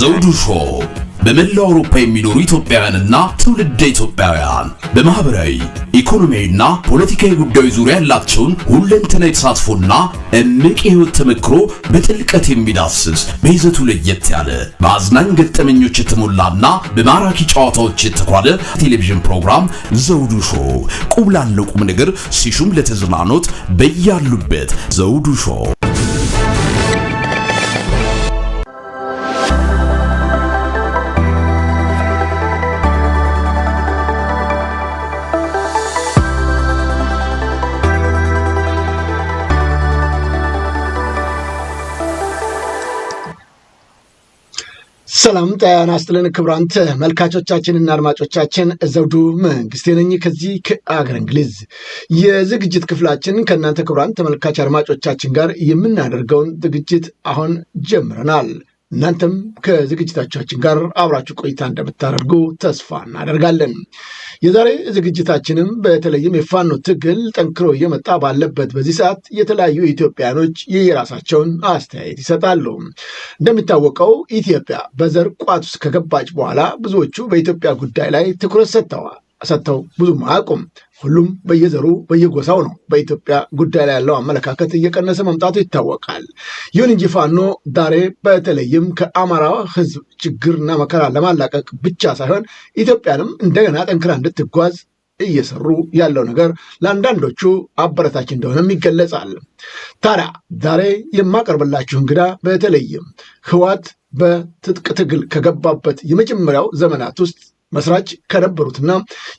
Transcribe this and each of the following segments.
ዘውዱ ሾው በመላው አውሮፓ የሚኖሩ ኢትዮጵያውያንና ትውልደ ኢትዮጵያውያን በማህበራዊ ኢኮኖሚያዊና ፖለቲካዊ ጉዳዮች ዙሪያ ያላቸውን ሁለንተናዊ ተሳትፎና እምቅ የህይወት ተመክሮ በጥልቀት የሚዳስስ በይዘቱ ለየት ያለ በአዝናኝ ገጠመኞች የተሞላና በማራኪ ጨዋታዎች የተኳለ ቴሌቪዥን ፕሮግራም ዘውዱ ሾው። ቁም ላለው ቁም ነገር ሲሹም ለተዝናኖት በያሉበት ዘውዱ ሾው። ሰላም ጤና ይስጥልን ክቡራን ተመልካቾቻችንና አድማጮቻችን፣ ዘውዱ መንግስቴ ነኝ ከዚህ ከአገር እንግሊዝ። የዝግጅት ክፍላችን ከእናንተ ክቡራን ተመልካች አድማጮቻችን ጋር የምናደርገውን ዝግጅት አሁን ጀምረናል። እናንተም ከዝግጅታችን ጋር አብራችሁ ቆይታ እንደምታደርጉ ተስፋ እናደርጋለን። የዛሬ ዝግጅታችንም በተለይም የፋኖ ትግል ጠንክሮ እየመጣ ባለበት በዚህ ሰዓት የተለያዩ ኢትዮጵያኖች የራሳቸውን አስተያየት ይሰጣሉ። እንደሚታወቀው ኢትዮጵያ በዘር ቋት ውስጥ ከገባች በኋላ ብዙዎቹ በኢትዮጵያ ጉዳይ ላይ ትኩረት ሰጥተው ብዙም አያውቁም። ሁሉም በየዘሩ በየጎሳው ነው በኢትዮጵያ ጉዳይ ላይ ያለው አመለካከት እየቀነሰ መምጣቱ ይታወቃል። ይሁን እንጂ ፋኖ ዛሬ በተለይም ከአማራ ሕዝብ ችግርና መከራ ለማላቀቅ ብቻ ሳይሆን ኢትዮጵያንም እንደገና ጠንክራ እንድትጓዝ እየሰሩ ያለው ነገር ለአንዳንዶቹ አበረታች እንደሆነም ይገለጻል። ታዲያ ዛሬ የማቀርብላችሁ እንግዳ በተለይም ህወሓት በትጥቅ ትግል ከገባበት የመጀመሪያው ዘመናት ውስጥ መስራች ከነበሩትና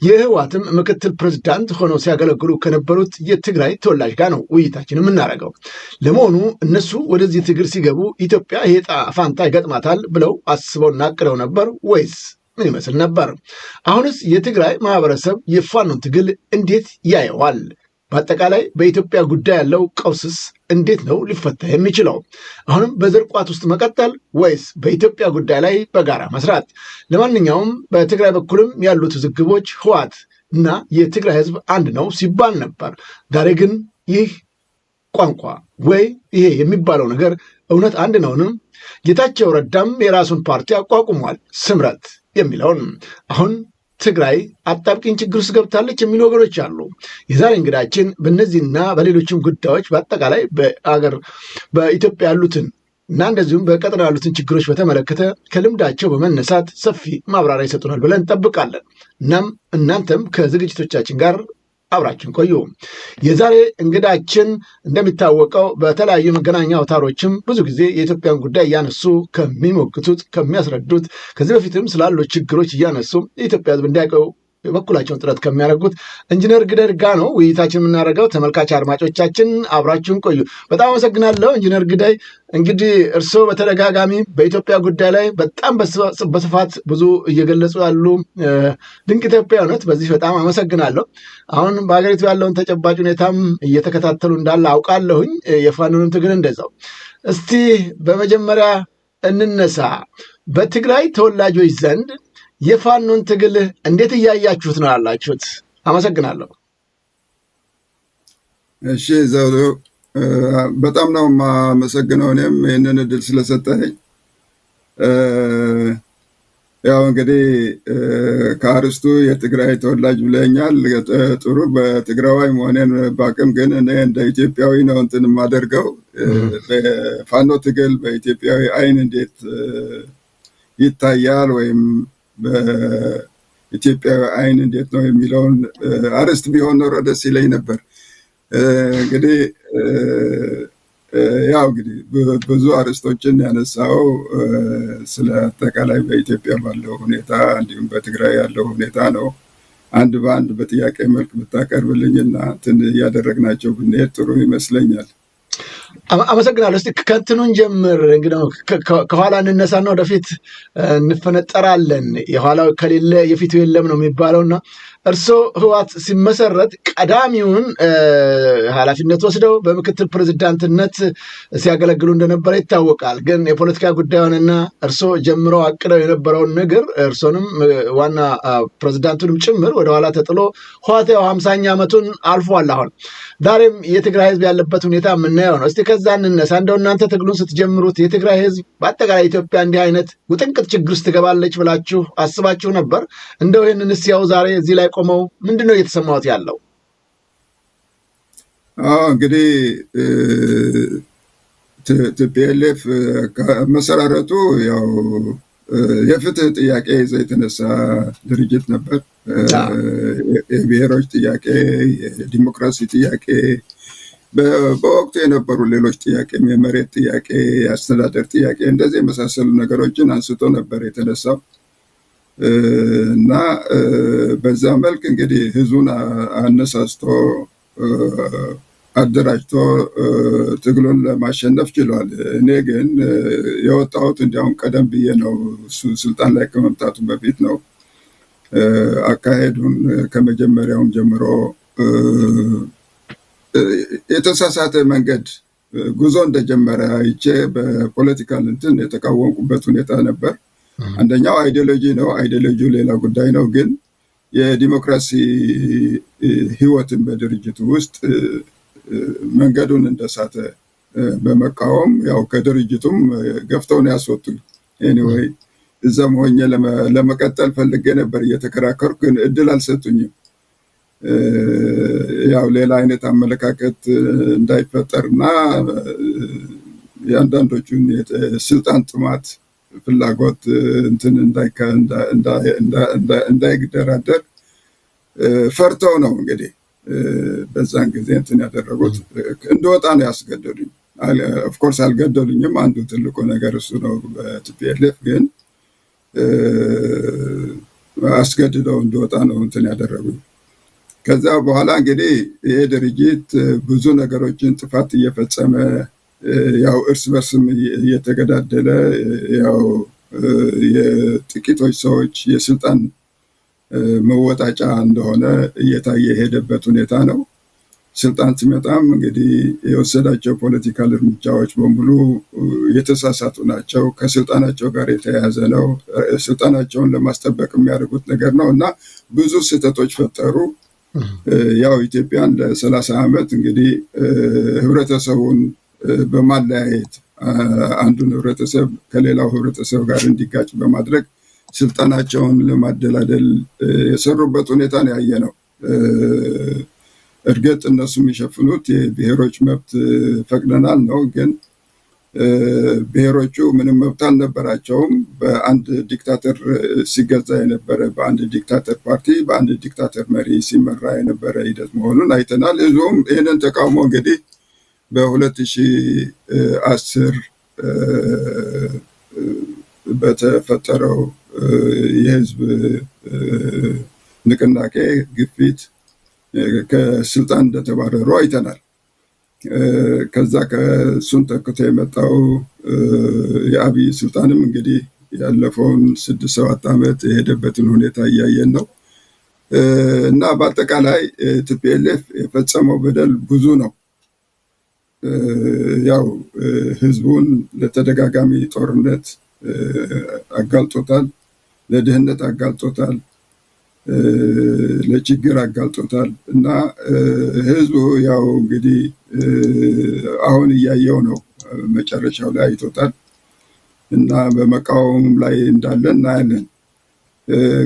የህወሓትም ምክትል ፕሬዝዳንት ሆነው ሲያገለግሉ ከነበሩት የትግራይ ተወላጅ ጋር ነው ውይይታችን የምናደርገው። ለመሆኑ እነሱ ወደዚህ ትግል ሲገቡ ኢትዮጵያ የዕጣ ፋንታ ይገጥማታል ብለው አስበውና አቅደው ነበር ወይስ ምን ይመስል ነበር? አሁንስ የትግራይ ማህበረሰብ የፋኖን ትግል እንዴት ያየዋል? በአጠቃላይ በኢትዮጵያ ጉዳይ ያለው ቀውስስ እንዴት ነው ሊፈታ የሚችለው? አሁንም በዘር ቋት ውስጥ መቀጠል ወይስ በኢትዮጵያ ጉዳይ ላይ በጋራ መስራት? ለማንኛውም በትግራይ በኩልም ያሉት ውዝግቦች ህወሓት እና የትግራይ ህዝብ አንድ ነው ሲባል ነበር። ዛሬ ግን ይህ ቋንቋ ወይ ይሄ የሚባለው ነገር እውነት አንድ ነውንም? ጌታቸው ረዳም የራሱን ፓርቲ አቋቁሟል፣ ስምረት የሚለውን። አሁን ትግራይ አጣብቂኝ ችግር ውስጥ ገብታለች የሚሉ ወገኖች አሉ። የዛሬ እንግዳችን በእነዚህና በሌሎችም ጉዳዮች በአጠቃላይ በኢትዮጵያ ያሉትን እና እንደዚሁም በቀጠና ያሉትን ችግሮች በተመለከተ ከልምዳቸው በመነሳት ሰፊ ማብራሪያ ይሰጡናል ብለን እንጠብቃለን። እናም እናንተም ከዝግጅቶቻችን ጋር አብራችን ቆዩ። የዛሬ እንግዳችን እንደሚታወቀው በተለያዩ መገናኛ አውታሮችም ብዙ ጊዜ የኢትዮጵያን ጉዳይ እያነሱ ከሚሞግቱት ከሚያስረዱት፣ ከዚህ በፊትም ስላሉ ችግሮች እያነሱ የኢትዮጵያ ሕዝብ እንዲያውቀው የበኩላቸውን ጥረት ከሚያደርጉት ኢንጂነር ግዳይ ጋ ነው ውይይታችን የምናደርገው። ተመልካች አድማጮቻችን አብራችሁን ቆዩ። በጣም አመሰግናለሁ ኢንጂነር ግዳይ። እንግዲህ እርስዎ በተደጋጋሚ በኢትዮጵያ ጉዳይ ላይ በጣም በስፋት ብዙ እየገለጹ ያሉ ድንቅ ኢትዮጵያውያኖት፣ በዚህ በጣም አመሰግናለሁ። አሁን በሀገሪቱ ያለውን ተጨባጭ ሁኔታም እየተከታተሉ እንዳለ አውቃለሁኝ፣ የፋኖንም ትግል እንደዛው። እስቲ በመጀመሪያ እንነሳ። በትግራይ ተወላጆች ዘንድ የፋኖን ትግል እንዴት እያያችሁት ነው ያላችሁት? አመሰግናለሁ። እሺ ዘውዱ፣ በጣም ነው የማመሰግነው እኔም ይህንን እድል ስለሰጠኝ። ያው እንግዲህ ከአርስቱ የትግራይ ተወላጅ ብለኛል። ጥሩ በትግራዋይ መሆኔን ባቅም ግን እኔ እንደ ኢትዮጵያዊ ነው እንትን የማደርገው። በፋኖ ትግል በኢትዮጵያዊ አይን እንዴት ይታያል ወይም በኢትዮጵያዊ አይን እንዴት ነው የሚለውን አርስት ቢሆን ኖሮ ደስ ይለኝ ነበር። እንግዲህ ያው እንግዲህ ብዙ አርስቶችን ያነሳው ስለ አጠቃላይ በኢትዮጵያ ባለው ሁኔታ እንዲሁም በትግራይ ያለው ሁኔታ ነው። አንድ በአንድ በጥያቄ መልክ ብታቀርብልኝና እንትን እያደረግናቸው ብንሄድ ጥሩ ይመስለኛል። አመሰግናለሁ። እስቲ ከእንትኑን ጀምር። እንግዲህ ከኋላ እንነሳና ወደፊት እንፈነጠራለን። የኋላው ከሌለ የፊቱ የለም ነው የሚባለውና እርስዎ ህወሓት ሲመሰረት ቀዳሚውን ኃላፊነት ወስደው በምክትል ፕሬዝዳንትነት ሲያገለግሉ እንደነበረ ይታወቃል። ግን የፖለቲካ ጉዳዩንና እርስዎ ጀምረው አቅደው የነበረውን ነገር እርስዎንም ዋና ፕሬዝዳንቱንም ጭምር ወደኋላ ተጥሎ ህወሓት 50ኛ ዓመቱን አልፏል። አሁን ዛሬም የትግራይ ህዝብ ያለበት ሁኔታ የምናየው ነው። እስቲ ከዛ እንነሳ። እንደው እናንተ ትግሉን ስትጀምሩት የትግራይ ህዝብ በአጠቃላይ ኢትዮጵያ እንዲህ አይነት ውጥንቅጥ ችግር ውስጥ ትገባለች ብላችሁ አስባችሁ ነበር? እንደው ይህንን ያው ዛሬ እዚህ ላይ ቆመው ምንድነው እየተሰማዎት ያለው? እንግዲህ ቲፒኤልኤፍ ከመሰራረቱ ያው የፍትህ ጥያቄ ይዘው የተነሳ ድርጅት ነበር። የብሔሮች ጥያቄ፣ የዲሞክራሲ ጥያቄ፣ በወቅቱ የነበሩ ሌሎች ጥያቄ፣ የመሬት ጥያቄ፣ የአስተዳደር ጥያቄ፣ እንደዚህ የመሳሰሉ ነገሮችን አንስቶ ነበር የተነሳው እና በዛ መልክ እንግዲህ ህዝቡን አነሳስቶ አደራጅቶ ትግሉን ለማሸነፍ ችሏል። እኔ ግን የወጣሁት እንዲያውም ቀደም ብዬ ነው፣ እሱ ስልጣን ላይ ከመምጣቱ በፊት ነው። አካሄዱን ከመጀመሪያውም ጀምሮ የተሳሳተ መንገድ ጉዞ እንደጀመረ አይቼ በፖለቲካል እንትን የተቃወምኩበት ሁኔታ ነበር። አንደኛው አይዲዮሎጂ ነው። አይዲዮሎጂው ሌላ ጉዳይ ነው። ግን የዲሞክራሲ ህይወትን በድርጅቱ ውስጥ መንገዱን እንደሳተ በመቃወም ያው ከድርጅቱም ገፍተውን ያስወጡኝ። ኤኒዌይ እዛም ሆኜ ለመቀጠል ፈልጌ ነበር እየተከራከርኩ፣ ግን እድል አልሰጡኝም። ያው ሌላ አይነት አመለካከት እንዳይፈጠርና የአንዳንዶቹን ስልጣን ጥማት ፍላጎት እንትን እንዳይደራደር ፈርተው ነው እንግዲህ በዛን ጊዜ እንትን ያደረጉት። እንደወጣ ነው ያስገደዱኝ። ኦፍኮርስ አልገደሉኝም። አንዱ ትልቁ ነገር እሱ ነው። በቲፒኤልኤፍ ግን አስገድደው እንደወጣ ነው እንትን ያደረጉኝ። ከዛ በኋላ እንግዲህ ይሄ ድርጅት ብዙ ነገሮችን ጥፋት እየፈጸመ ያው እርስ በርስም እየተገዳደለ ያው የጥቂቶች ሰዎች የስልጣን መወጣጫ እንደሆነ እየታየ የሄደበት ሁኔታ ነው። ስልጣን ሲመጣም እንግዲህ የወሰዳቸው ፖለቲካል እርምጃዎች በሙሉ የተሳሳቱ ናቸው። ከስልጣናቸው ጋር የተያያዘ ነው። ስልጣናቸውን ለማስጠበቅ የሚያደርጉት ነገር ነው እና ብዙ ስህተቶች ፈጠሩ። ያው ኢትዮጵያን ለ30 ዓመት እንግዲህ ህብረተሰቡን በማለያየት አንዱን ህብረተሰብ ከሌላው ህብረተሰብ ጋር እንዲጋጭ በማድረግ ስልጣናቸውን ለማደላደል የሰሩበት ሁኔታ ነው ያየ ነው። እርግጥ እነሱ የሚሸፍኑት የብሔሮች መብት ፈቅደናል ነው፣ ግን ብሔሮቹ ምንም መብት አልነበራቸውም። በአንድ ዲክታተር ሲገዛ የነበረ፣ በአንድ ዲክታተር ፓርቲ፣ በአንድ ዲክታተር መሪ ሲመራ የነበረ ሂደት መሆኑን አይተናል። ህዝቡም ይህንን ተቃውሞ እንግዲህ በ2010 በተፈጠረው የህዝብ ንቅናቄ ግፊት ከስልጣን እንደተባረሩ አይተናል። ከዛ ከሱን ተክቶ የመጣው የአብይ ስልጣንም እንግዲህ ያለፈውን 6-7 ዓመት የሄደበትን ሁኔታ እያየን ነው እና በአጠቃላይ ቲፒኤልኤፍ የፈጸመው በደል ብዙ ነው። ያው ህዝቡን ለተደጋጋሚ ጦርነት አጋልጦታል፣ ለድህነት አጋልጦታል፣ ለችግር አጋልጦታል እና ህዝቡ ያው እንግዲህ አሁን እያየው ነው፣ መጨረሻው ላይ አይቶታል እና በመቃወም ላይ እንዳለ እናያለን።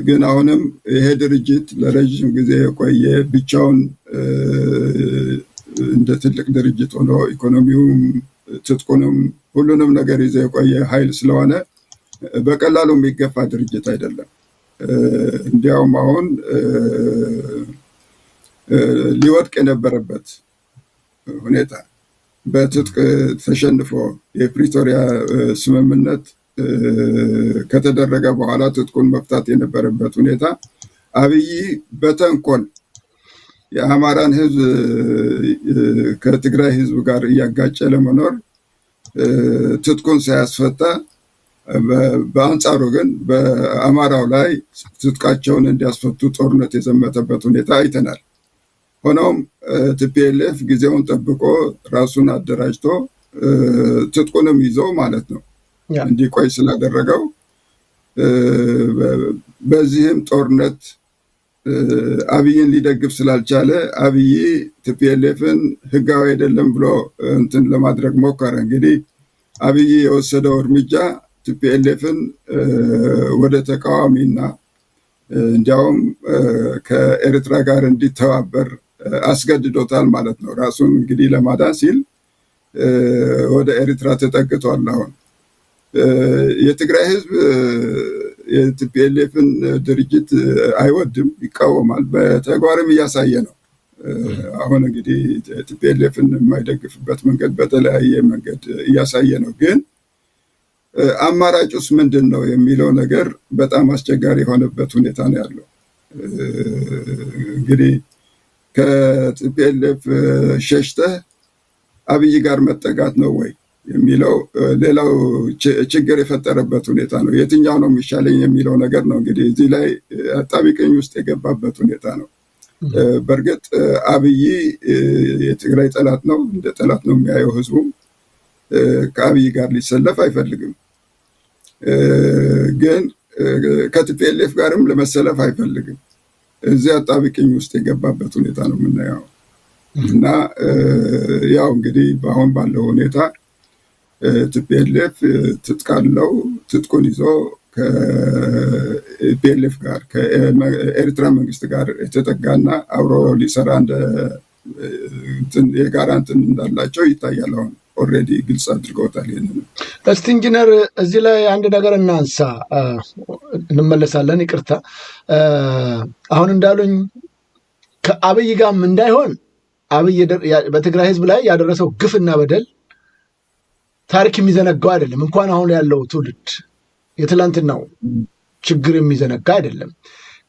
ግን አሁንም ይሄ ድርጅት ለረጅም ጊዜ የቆየ ብቻውን እንደ ትልቅ ድርጅት ሆኖ ኢኮኖሚውም ትጥቁንም ሁሉንም ነገር ይዘው የቆየ ኃይል ስለሆነ በቀላሉ የሚገፋ ድርጅት አይደለም። እንዲያውም አሁን ሊወድቅ የነበረበት ሁኔታ በትጥቅ ተሸንፎ የፕሪቶሪያ ስምምነት ከተደረገ በኋላ ትጥቁን መፍታት የነበረበት ሁኔታ አብይ በተንኮል የአማራን ህዝብ ከትግራይ ህዝብ ጋር እያጋጨ ለመኖር ትጥቁን ሳያስፈታ በአንጻሩ ግን በአማራው ላይ ትጥቃቸውን እንዲያስፈቱ ጦርነት የዘመተበት ሁኔታ አይተናል። ሆኖም ቲፒኤልኤፍ ጊዜውን ጠብቆ ራሱን አደራጅቶ ትጥቁንም ይዞ ማለት ነው እንዲቆይ ስላደረገው በዚህም ጦርነት አብይን ሊደግፍ ስላልቻለ አብይ ቲፒኤልኤፍን ህጋዊ አይደለም ብሎ እንትን ለማድረግ ሞከረ። እንግዲህ አብይ የወሰደው እርምጃ ቲፒኤልኤፍን ወደ ተቃዋሚና እንዲያውም ከኤርትራ ጋር እንዲተባበር አስገድዶታል ማለት ነው። ራሱን እንግዲህ ለማዳን ሲል ወደ ኤርትራ ተጠግቷል። አሁን የትግራይ ህዝብ የቲፒኤልኤፍን ድርጅት አይወድም፣ ይቃወማል። በተግባርም እያሳየ ነው። አሁን እንግዲህ ቲፒኤልኤፍን የማይደግፍበት መንገድ በተለያየ መንገድ እያሳየ ነው። ግን አማራጭስ ምንድን ነው የሚለው ነገር በጣም አስቸጋሪ የሆነበት ሁኔታ ነው ያለው። እንግዲህ ከቲፒኤልኤፍ ሸሽተህ አብይ ጋር መጠጋት ነው ወይ የሚለው ሌላው ችግር የፈጠረበት ሁኔታ ነው። የትኛው ነው የሚሻለኝ የሚለው ነገር ነው እንግዲህ እዚህ ላይ አጣብቂኝ ውስጥ የገባበት ሁኔታ ነው። በእርግጥ አብይ የትግራይ ጠላት ነው፣ እንደ ጠላት ነው የሚያየው ህዝቡ። ከአብይ ጋር ሊሰለፍ አይፈልግም፣ ግን ከቲፒኤልኤፍ ጋርም ለመሰለፍ አይፈልግም። እዚህ አጣብቂኝ ውስጥ የገባበት ሁኔታ ነው የምናየው እና ያው እንግዲህ በአሁን ባለው ሁኔታ ቲፒኤልኤፍ ትጥቃለው ትጥቁን ይዞ ከፒኤልኤፍ ጋር ከኤርትራ መንግስት ጋር የተጠጋና አብሮ ሊሰራ የጋራ እንትን እንዳላቸው ይታያል። አሁን ኦልሬዲ ግልጽ አድርገውታል። ይህንን እስቲ ኢንጂነር እዚህ ላይ አንድ ነገር እናንሳ፣ እንመለሳለን። ይቅርታ አሁን እንዳሉኝ ከአብይ ጋርም እንዳይሆን አብይ በትግራይ ህዝብ ላይ ያደረሰው ግፍና በደል ታሪክ የሚዘነጋው አይደለም። እንኳን አሁን ያለው ትውልድ የትላንትናው ችግር የሚዘነጋ አይደለም።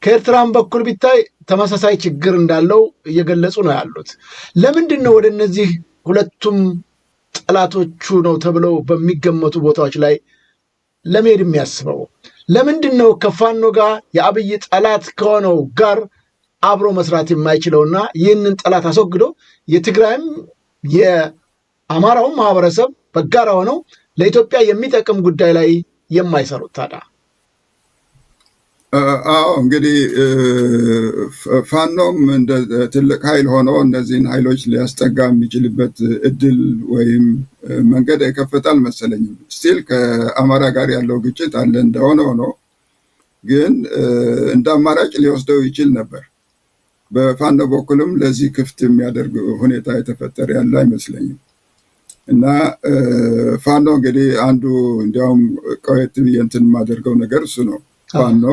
ከኤርትራም በኩል ቢታይ ተመሳሳይ ችግር እንዳለው እየገለጹ ነው ያሉት። ለምንድን ነው ወደ እነዚህ ሁለቱም ጠላቶቹ ነው ተብለው በሚገመቱ ቦታዎች ላይ ለመሄድ የሚያስበው? ለምንድን ነው ከፋኖ ጋር የአብይ ጠላት ከሆነው ጋር አብሮ መስራት የማይችለውና ይህንን ጠላት አስወግዶ የትግራይም የአማራውን ማህበረሰብ በጋራ ሆነው ለኢትዮጵያ የሚጠቅም ጉዳይ ላይ የማይሰሩት ታዲያ? አዎ እንግዲህ ፋኖም እንደ ትልቅ ኃይል ሆኖ እነዚህን ኃይሎች ሊያስጠጋ የሚችልበት እድል ወይም መንገድ የከፈተ አልመሰለኝም። ስቲል ከአማራ ጋር ያለው ግጭት አለ እንደሆነ ሆኖ ግን እንደ አማራጭ ሊወስደው ይችል ነበር። በፋኖ በኩልም ለዚህ ክፍት የሚያደርግ ሁኔታ የተፈጠረ ያለ አይመስለኝም። እና ፋኖ እንግዲህ አንዱ እንዲያውም ቆየት ብዬ እንትን የማደርገው ነገር እሱ ነው። ፋኖ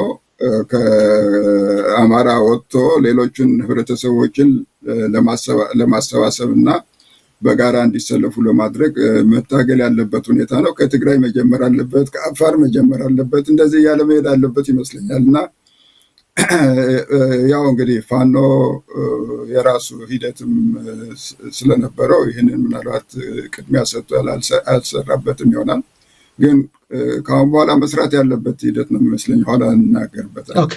ከአማራ ወጥቶ ሌሎችን ህብረተሰቦችን ለማሰባሰብ እና በጋራ እንዲሰለፉ ለማድረግ መታገል ያለበት ሁኔታ ነው። ከትግራይ መጀመር አለበት፣ ከአፋር መጀመር አለበት፣ እንደዚህ እያለ መሄድ አለበት ይመስለኛል። እና ያው እንግዲህ ፋኖ የራሱ ሂደትም ስለነበረው ይህንን ምናልባት ቅድሚያ ሰጥቶ አልሰራበትም ይሆናል። ግን ከአሁን በኋላ መስራት ያለበት ሂደት ነው የሚመስለኝ። ኋላ እናገርበታል።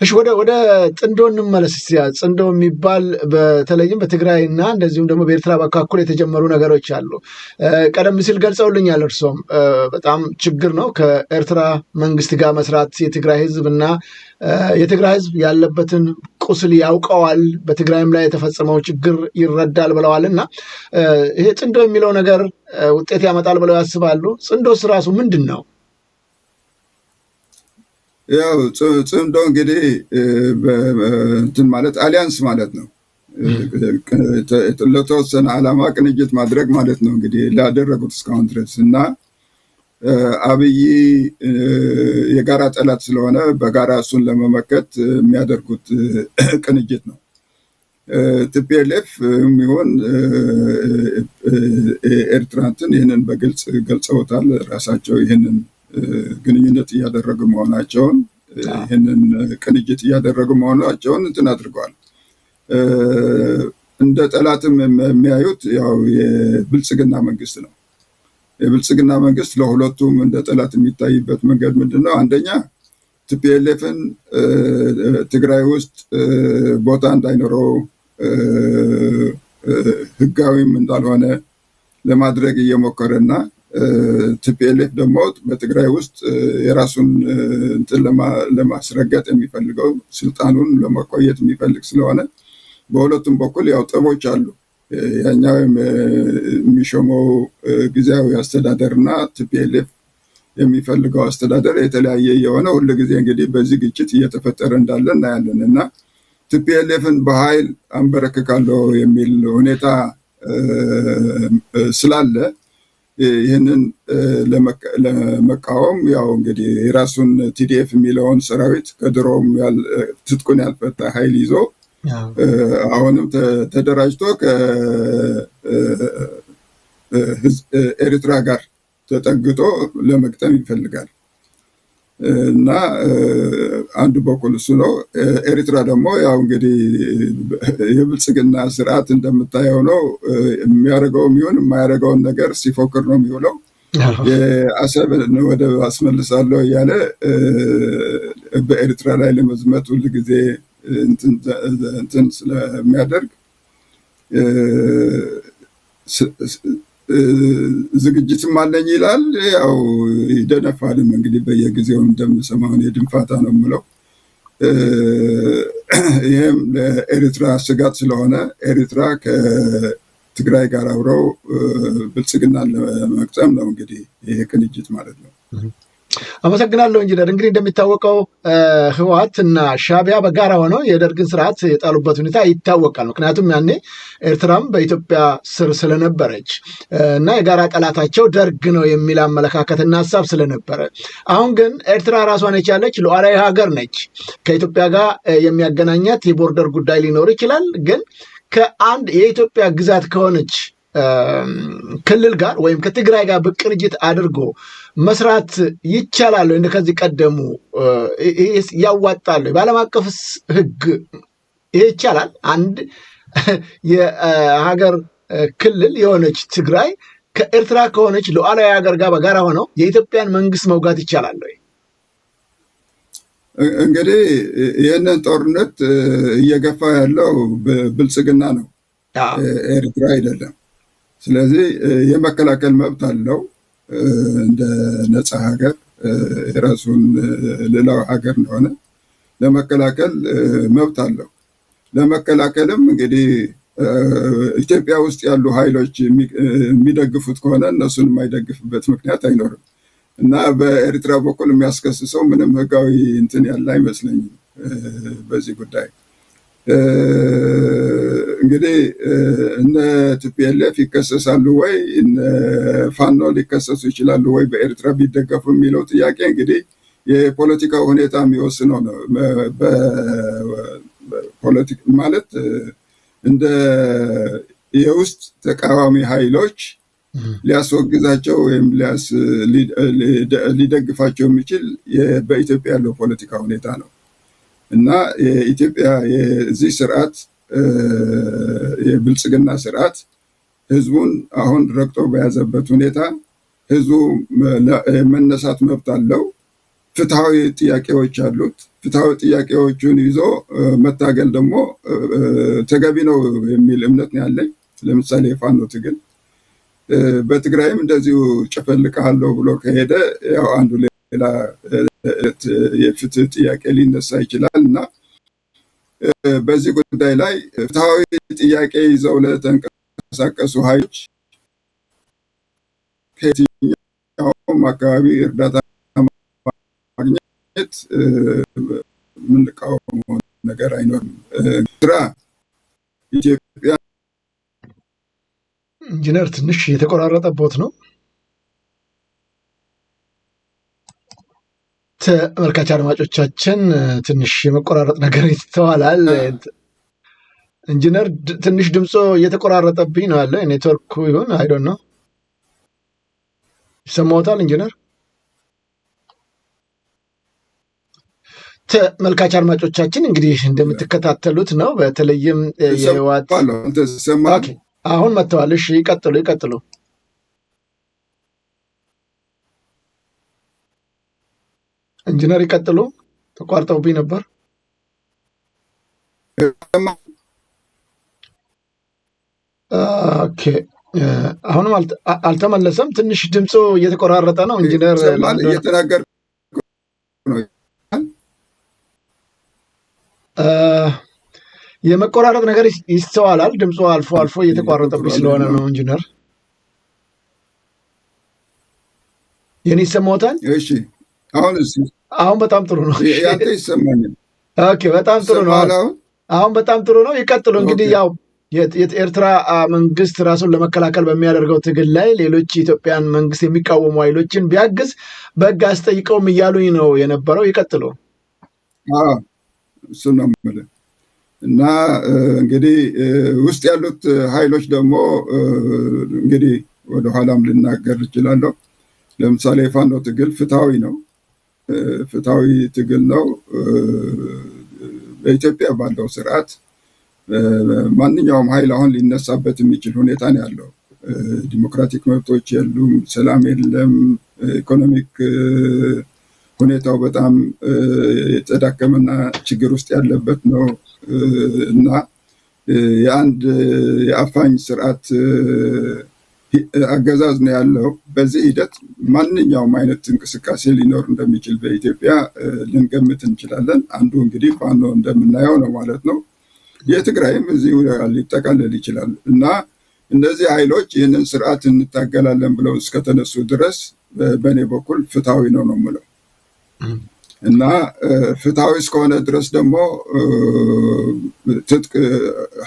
እሺ ወደ ጽንዶ እንመለስ። ጽንዶ የሚባል በተለይም በትግራይና እንደዚሁም ደግሞ በኤርትራ በኩል የተጀመሩ ነገሮች አሉ። ቀደም ሲል ገልጸውልኛል። እርሶም በጣም ችግር ነው ከኤርትራ መንግስት ጋር መስራት። የትግራይ ህዝብ እና የትግራይ ህዝብ ያለበትን ቁስል ያውቀዋል፣ በትግራይም ላይ የተፈጸመው ችግር ይረዳል ብለዋል። እና ይሄ ጽንዶ የሚለው ነገር ውጤት ያመጣል ብለው ያስባሉ? ጽንዶስ ራሱ ምንድን ነው? ያው ጽምዶ እንግዲህ እንትን ማለት አሊያንስ ማለት ነው። ለተወሰነ ዓላማ ቅንጅት ማድረግ ማለት ነው እንግዲህ ላደረጉት እስካሁን ድረስ እና አብይ የጋራ ጠላት ስለሆነ በጋራ እሱን ለመመከት የሚያደርጉት ቅንጅት ነው። ቲፒኤልኤፍ የሚሆን ኤርትራንትን ይህንን በግልጽ ገልጸውታል። ራሳቸው ይህንን ግንኙነት እያደረጉ መሆናቸውን ይህንን ቅንጅት እያደረጉ መሆናቸውን እንትን አድርገዋል። እንደ ጠላትም የሚያዩት ያው የብልጽግና መንግስት ነው። የብልጽግና መንግስት ለሁለቱም እንደ ጠላት የሚታይበት መንገድ ምንድን ነው? አንደኛ ቲፒኤልኤፍን ትግራይ ውስጥ ቦታ እንዳይኖረው ህጋዊም እንዳልሆነ ለማድረግ እየሞከረና ቲፒኤልኤፍ ደግሞ በትግራይ ውስጥ የራሱን እንትን ለማስረገጥ የሚፈልገው ስልጣኑን ለመቆየት የሚፈልግ ስለሆነ በሁለቱም በኩል ያው ጠቦች አሉ። ያኛው የሚሾመው ጊዜያዊ አስተዳደርና ቲፒኤልኤፍ የሚፈልገው አስተዳደር የተለያየ የሆነ ሁሉ ጊዜ እንግዲህ በዚህ ግጭት እየተፈጠረ እንዳለ እናያለን እና ቲፒኤልኤፍን በኃይል አንበረክካለሁ የሚል ሁኔታ ስላለ ይህንን ለመቃወም ያው እንግዲህ የራሱን ቲዲኤፍ የሚለውን ሰራዊት ከድሮም ትጥቁን ያልፈታ ኃይል ይዞ አሁንም ተደራጅቶ ከኤርትራ ጋር ተጠግቶ ለመግጠም ይፈልጋል እና አንዱ በኩል እሱ ነው። ኤርትራ ደግሞ ያው እንግዲህ የብልጽግና ስርዓት እንደምታየው ነው። የሚያደርገው የሚሆን የማያደርገውን ነገር ሲፎክር ነው የሚውለው። የአሰብን ወደብ አስመልሳለሁ እያለ በኤርትራ ላይ ለመዝመት ሁል ጊዜ እንትን ስለሚያደርግ ዝግጅትም አለኝ ይላል። ያው ይደነፋልም እንግዲህ በየጊዜው እንደምሰማውን የድንፋታ ነው የምለው። ይህም ለኤርትራ ስጋት ስለሆነ ኤርትራ ከትግራይ ጋር አብረው ብልጽግናን ለመቅጠም ነው እንግዲህ ይሄ ቅንጅት ማለት ነው። አመሰግናለሁ ኢንጂነር። እንግዲህ እንደሚታወቀው ህወሓት እና ሻዕቢያ በጋራ ሆነው የደርግን ስርዓት የጣሉበት ሁኔታ ይታወቃል። ምክንያቱም ያኔ ኤርትራም በኢትዮጵያ ስር ስለነበረች እና የጋራ ጠላታቸው ደርግ ነው የሚል አመለካከትና ሀሳብ ስለነበረ፣ አሁን ግን ኤርትራ ራሷን የቻለች ሉዓላዊ ሀገር ነች። ከኢትዮጵያ ጋር የሚያገናኛት የቦርደር ጉዳይ ሊኖር ይችላል። ግን ከአንድ የኢትዮጵያ ግዛት ከሆነች ክልል ጋር ወይም ከትግራይ ጋር በቅንጅት አድርጎ መስራት ይቻላል? እንደ ከዚህ ቀደሙ ያዋጣል? በዓለም አቀፍ ህግ ይሄ ይቻላል? አንድ የሀገር ክልል የሆነች ትግራይ ከኤርትራ ከሆነች ሉዓላዊ ሀገር ጋር በጋራ ሆነው የኢትዮጵያን መንግስት መውጋት ይቻላል ወይ? እንግዲህ ይህንን ጦርነት እየገፋ ያለው ብልጽግና ነው፣ ኤርትራ አይደለም። ስለዚህ የመከላከል መብት አለው። እንደ ነፃ ሀገር የራሱን ሌላው ሀገር እንደሆነ ለመከላከል መብት አለው። ለመከላከልም እንግዲህ ኢትዮጵያ ውስጥ ያሉ ኃይሎች የሚደግፉት ከሆነ እነሱን የማይደግፍበት ምክንያት አይኖርም እና በኤርትራ በኩል የሚያስከስሰው ምንም ህጋዊ እንትን ያለ አይመስለኝም በዚህ ጉዳይ። እንግዲህ እነ ቲፒኤልኤፍ ይከሰሳሉ ወይ እነ ፋኖ ሊከሰሱ ይችላሉ ወይ በኤርትራ ቢደገፉ የሚለው ጥያቄ እንግዲህ የፖለቲካ ሁኔታ የሚወስነው ነው። ፖለቲካ ማለት እንደ የውስጥ ተቃዋሚ ኃይሎች ሊያስወግዛቸው ወይም ሊደግፋቸው የሚችል በኢትዮጵያ ያለው ፖለቲካ ሁኔታ ነው እና የኢትዮጵያ የዚህ ስርዓት የብልጽግና ስርዓት ህዝቡን አሁን ረግጦ በያዘበት ሁኔታ ህዝቡ መነሳት መብት አለው። ፍትሃዊ ጥያቄዎች አሉት። ፍትሃዊ ጥያቄዎቹን ይዞ መታገል ደግሞ ተገቢ ነው የሚል እምነት ነው ያለኝ። ለምሳሌ የፋኖ ትግል በትግራይም እንደዚሁ ጨፈልቃለሁ ብሎ ከሄደ ያው አንዱ ሌላ የፍትህ ጥያቄ ሊነሳ ይችላል እና በዚህ ጉዳይ ላይ ፍትሃዊ ጥያቄ ይዘው ለተንቀሳቀሱ ኃይሎች ከየትኛውም አካባቢ እርዳታ ማግኘት የምንቃወመው ነገር አይኖርም። ስራ ኢትዮጵያ ኢንጂነር ትንሽ የተቆራረጠበት ነው። ተመልካች አድማጮቻችን ትንሽ የመቆራረጥ ነገር ይስተዋላል። ኢንጂነር ትንሽ ድምፆ እየተቆራረጠብኝ ነው ያለ ኔትወርኩ ይሁን አይ ዶንት ኖ። ይሰማዎታል ኢንጂነር? ተመልካች አድማጮቻችን እንግዲህ እንደምትከታተሉት ነው። በተለይም የህወሓት አሁን መጥተዋል። እሺ ይቀጥሉ። ኢንጂነር ይቀጥሉ፣ ተቋርጠውብኝ ነበር። ኦኬ አሁንም አልተመለሰም። ትንሽ ድምፁ እየተቆራረጠ ነው። ኢንጂነር እየተናገር የመቆራረጥ ነገር ይስተዋላል። ድምፁ አልፎ አልፎ እየተቋረጠብኝ ስለሆነ ነው። ኢንጂነር የኔ ይሰማዎታል? እሺ አሁን በጣም ጥሩ ነው። ያንተ ይሰማኛል? ኦኬ በጣም ጥሩ ነው። አሁን በጣም ጥሩ ነው። ይቀጥሉ። እንግዲህ ያው የኤርትራ መንግስት ራሱን ለመከላከል በሚያደርገው ትግል ላይ ሌሎች የኢትዮጵያን መንግስት የሚቃወሙ ኃይሎችን ቢያግዝ በሕግ አስጠይቀውም እያሉኝ ነው የነበረው። ይቀጥሉ። እሱ ነው የምልህ። እና እንግዲህ ውስጥ ያሉት ኃይሎች ደግሞ እንግዲህ ወደኋላም ልናገር እችላለሁ። ለምሳሌ የፋኖ ትግል ፍትሐዊ ነው፣ ፍትሐዊ ትግል ነው። በኢትዮጵያ ባለው ስርዓት ማንኛውም ኃይል አሁን ሊነሳበት የሚችል ሁኔታ ነው ያለው። ዲሞክራቲክ መብቶች የሉም፣ ሰላም የለም፣ ኢኮኖሚክ ሁኔታው በጣም የተዳከመና ችግር ውስጥ ያለበት ነው እና የአንድ የአፋኝ ስርዓት አገዛዝ ነው ያለው። በዚህ ሂደት ማንኛውም አይነት እንቅስቃሴ ሊኖር እንደሚችል በኢትዮጵያ ልንገምት እንችላለን። አንዱ እንግዲህ ፋኖ እንደምናየው ነው ማለት ነው። የትግራይም እዚሁ ሊጠቃለል ይችላል እና እነዚህ ኃይሎች ይህንን ስርዓት እንታገላለን ብለው እስከተነሱ ድረስ በእኔ በኩል ፍትሐዊ ነው ነው የምለው እና ፍትሐዊ እስከሆነ ድረስ ደግሞ ትጥቅ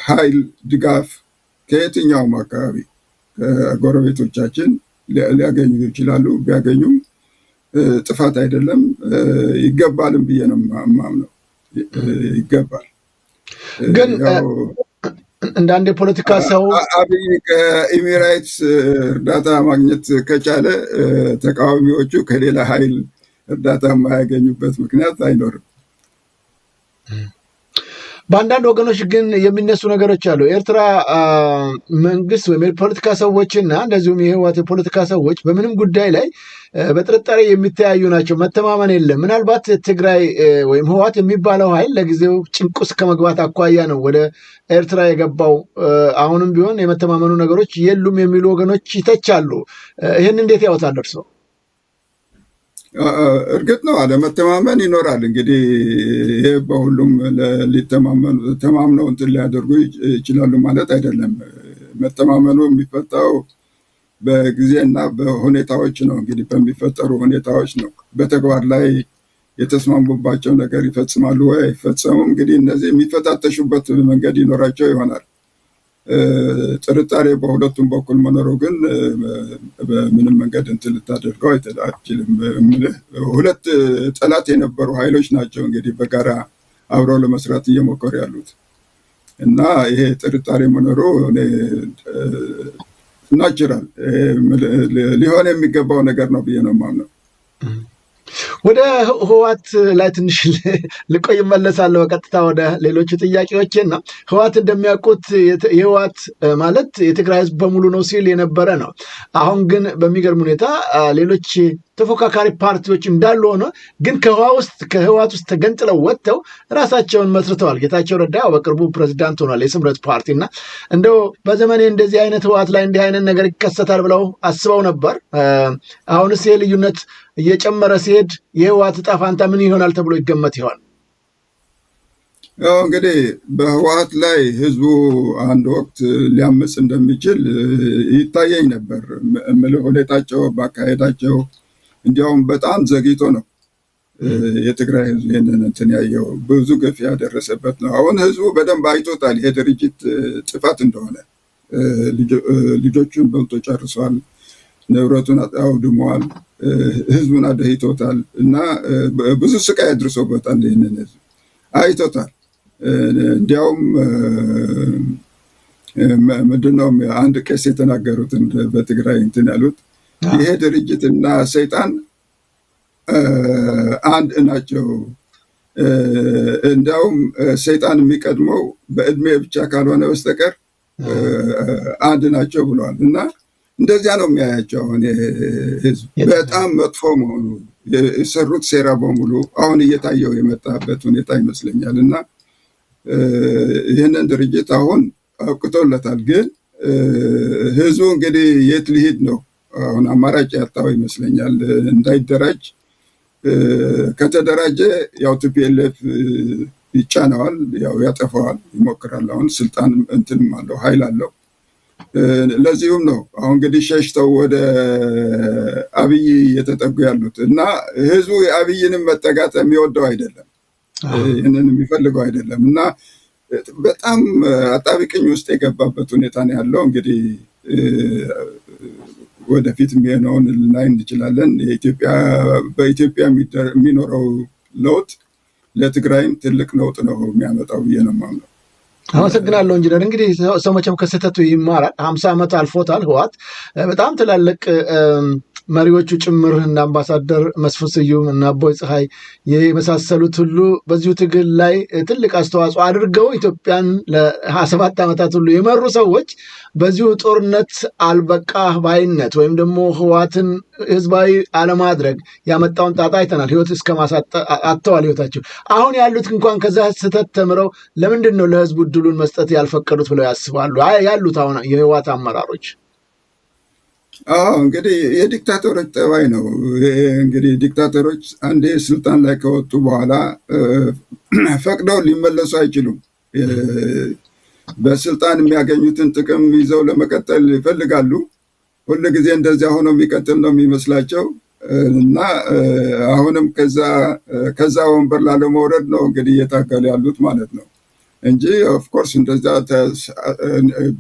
ኃይል ድጋፍ ከየትኛውም አካባቢ ከጎረቤቶቻችን ሊያገኙ ይችላሉ። ቢያገኙም ጥፋት አይደለም፣ ይገባልም ብዬ ነው የማምነው። ይገባል። ግን እንዳንድ የፖለቲካ ሰው አብይ ከኢሚራይትስ እርዳታ ማግኘት ከቻለ ተቃዋሚዎቹ ከሌላ ኃይል እርዳታ የማያገኙበት ምክንያት አይኖርም። በአንዳንድ ወገኖች ግን የሚነሱ ነገሮች አሉ። ኤርትራ መንግስት ወይም የፖለቲካ ሰዎችና እንደዚሁም የህወሓት የፖለቲካ ሰዎች በምንም ጉዳይ ላይ በጥርጣሬ የሚተያዩ ናቸው። መተማመን የለም። ምናልባት ትግራይ ወይም ህወሓት የሚባለው ኃይል ለጊዜው ጭንቅ ውስጥ ከመግባት አኳያ ነው ወደ ኤርትራ የገባው። አሁንም ቢሆን የመተማመኑ ነገሮች የሉም የሚሉ ወገኖች ይተቻሉ። ይህን እንዴት ያወታል እርስዎ? እርግጥ ነው አለመተማመን ይኖራል። እንግዲህ ይሄ በሁሉም ተማምነው እንትን ሊያደርጉ ይችላሉ ማለት አይደለም። መተማመኑ የሚፈታው በጊዜና በሁኔታዎች ነው። እንግዲህ በሚፈጠሩ ሁኔታዎች ነው። በተግባር ላይ የተስማሙባቸው ነገር ይፈጽማሉ ወይ አይፈጸሙም? እንግዲህ እነዚህ የሚፈታተሹበት መንገድ ይኖራቸው ይሆናል። ጥርጣሬ በሁለቱም በኩል መኖሩ ግን በምንም መንገድ እንትን ልታደርገው አይችልም። ሁለት ጠላት የነበሩ ኃይሎች ናቸው እንግዲህ በጋራ አብረው ለመስራት እየሞከሩ ያሉት እና ይሄ ጥርጣሬ መኖሩ ናቹራል ሊሆን የሚገባው ነገር ነው ብዬ ነው የማምነው። ወደ ህወሓት ላይ ትንሽ ልቆይ እመለሳለሁ። በቀጥታ ወደ ሌሎቹ ጥያቄዎችና ህወሓት እንደሚያውቁት የህወሓት ማለት የትግራይ ህዝብ በሙሉ ነው ሲል የነበረ ነው። አሁን ግን በሚገርም ሁኔታ ሌሎች ተፎካካሪ ፓርቲዎች እንዳሉ ሆነ ግን ከህወሓት ውስጥ ተገንጥለው ወጥተው ራሳቸውን መስርተዋል። ጌታቸው ረዳ በቅርቡ ፕሬዚዳንት ሆኗል የስምረት ፓርቲ እና እንደው በዘመኔ እንደዚህ አይነት ህወሓት ላይ እንዲህ አይነት ነገር ይከሰታል ብለው አስበው ነበር? አሁንስ ይሄ ልዩነት እየጨመረ ሲሄድ የህወሓት ዕጣ ፈንታ ምን ይሆናል ተብሎ ይገመት ይሆን? እንግዲህ በህወሓት ላይ ህዝቡ አንድ ወቅት ሊያመፅ እንደሚችል ይታየኝ ነበር። ሁኔታቸው ባካሄዳቸው እንዲያውም በጣም ዘግይቶ ነው የትግራይ ህዝብ ይህንን እንትን ያየው። ብዙ ግፍ ያደረሰበት ነው። አሁን ህዝቡ በደንብ አይቶታል ይሄ ድርጅት ጥፋት እንደሆነ። ልጆቹን በልቶ ጨርሷል፣ ንብረቱን አውድመዋል፣ ህዝቡን አደህይቶታል እና ብዙ ስቃይ አድርሶበታል። ይህንን ህዝብ አይቶታል። እንዲያውም ምንድነው አንድ ቄስ የተናገሩትን በትግራይ እንትን ያሉት ይሄ ድርጅትና ሰይጣን አንድ ናቸው፣ እንዲያውም ሰይጣን የሚቀድመው በእድሜ ብቻ ካልሆነ በስተቀር አንድ ናቸው ብለዋል እና እንደዚያ ነው የሚያያቸው። አሁን ህዝብ በጣም መጥፎ መሆኑ የሰሩት ሴራ በሙሉ አሁን እየታየው የመጣበት ሁኔታ ይመስለኛል። እና ይህንን ድርጅት አሁን አውቅቶለታል። ግን ህዝቡ እንግዲህ የት ሊሄድ ነው? አሁን አማራጭ ያጣው ይመስለኛል እንዳይደራጅ። ከተደራጀ ያው ቲፒኤልኤፍ ይጫነዋል፣ ያው ያጠፋዋል፣ ይሞክራል። አሁን ስልጣን እንትንም አለው፣ ኃይል አለው። ለዚሁም ነው አሁን እንግዲህ ሸሽተው ወደ አብይ እየተጠጉ ያሉት እና ህዝቡ የአብይንም መጠጋት የሚወደው አይደለም፣ ይህንን የሚፈልገው አይደለም እና በጣም አጣብቂኝ ውስጥ የገባበት ሁኔታ ነው ያለው። እንግዲህ ወደፊት የሚሆነውን ልናይ እንችላለን። በኢትዮጵያ የሚኖረው ለውጥ ለትግራይም ትልቅ ለውጥ ነው የሚያመጣው ብዬ ነው የማምነው። አመሰግናለሁ ኢንጂነር። እንግዲህ ሰው መቼም ከስህተቱ ይማራል። 50 ዓመት አልፎታል ህወሓት። በጣም ትላልቅ መሪዎቹ ጭምር እና አምባሳደር መስፍን ስዩም እና አቦይ ፀሐይ የመሳሰሉት ሁሉ በዚሁ ትግል ላይ ትልቅ አስተዋጽኦ አድርገው ኢትዮጵያን ለ27 ዓመታት ሁሉ የመሩ ሰዎች በዚሁ ጦርነት አልበቃ ባይነት ወይም ደግሞ ህወሓትን ህዝባዊ አለማድረግ ያመጣውን ጣጣ አይተናል። ህይወት እስከ አጥተዋል ህይወታቸው። አሁን ያሉት እንኳን ከዛ ስህተት ተምረው ለምንድን ነው ለህዝቡ እድሉን መስጠት ያልፈቀዱት ብለው ያስባሉ ያሉት አሁን የህወሓት አመራሮች? እንግዲህ የዲክታተሮች ጠባይ ነው። እንግዲህ ዲክታተሮች አንዴ ስልጣን ላይ ከወጡ በኋላ ፈቅደው ሊመለሱ አይችሉም። በስልጣን የሚያገኙትን ጥቅም ይዘው ለመቀጠል ይፈልጋሉ። ሁሉ ጊዜ እንደዚያ ሆኖ የሚቀጥል ነው የሚመስላቸው እና አሁንም ከዛ ወንበር ላለመውረድ ነው እንግዲህ እየታገሉ ያሉት ማለት ነው እንጂ ኦፍኮርስ እንደዛ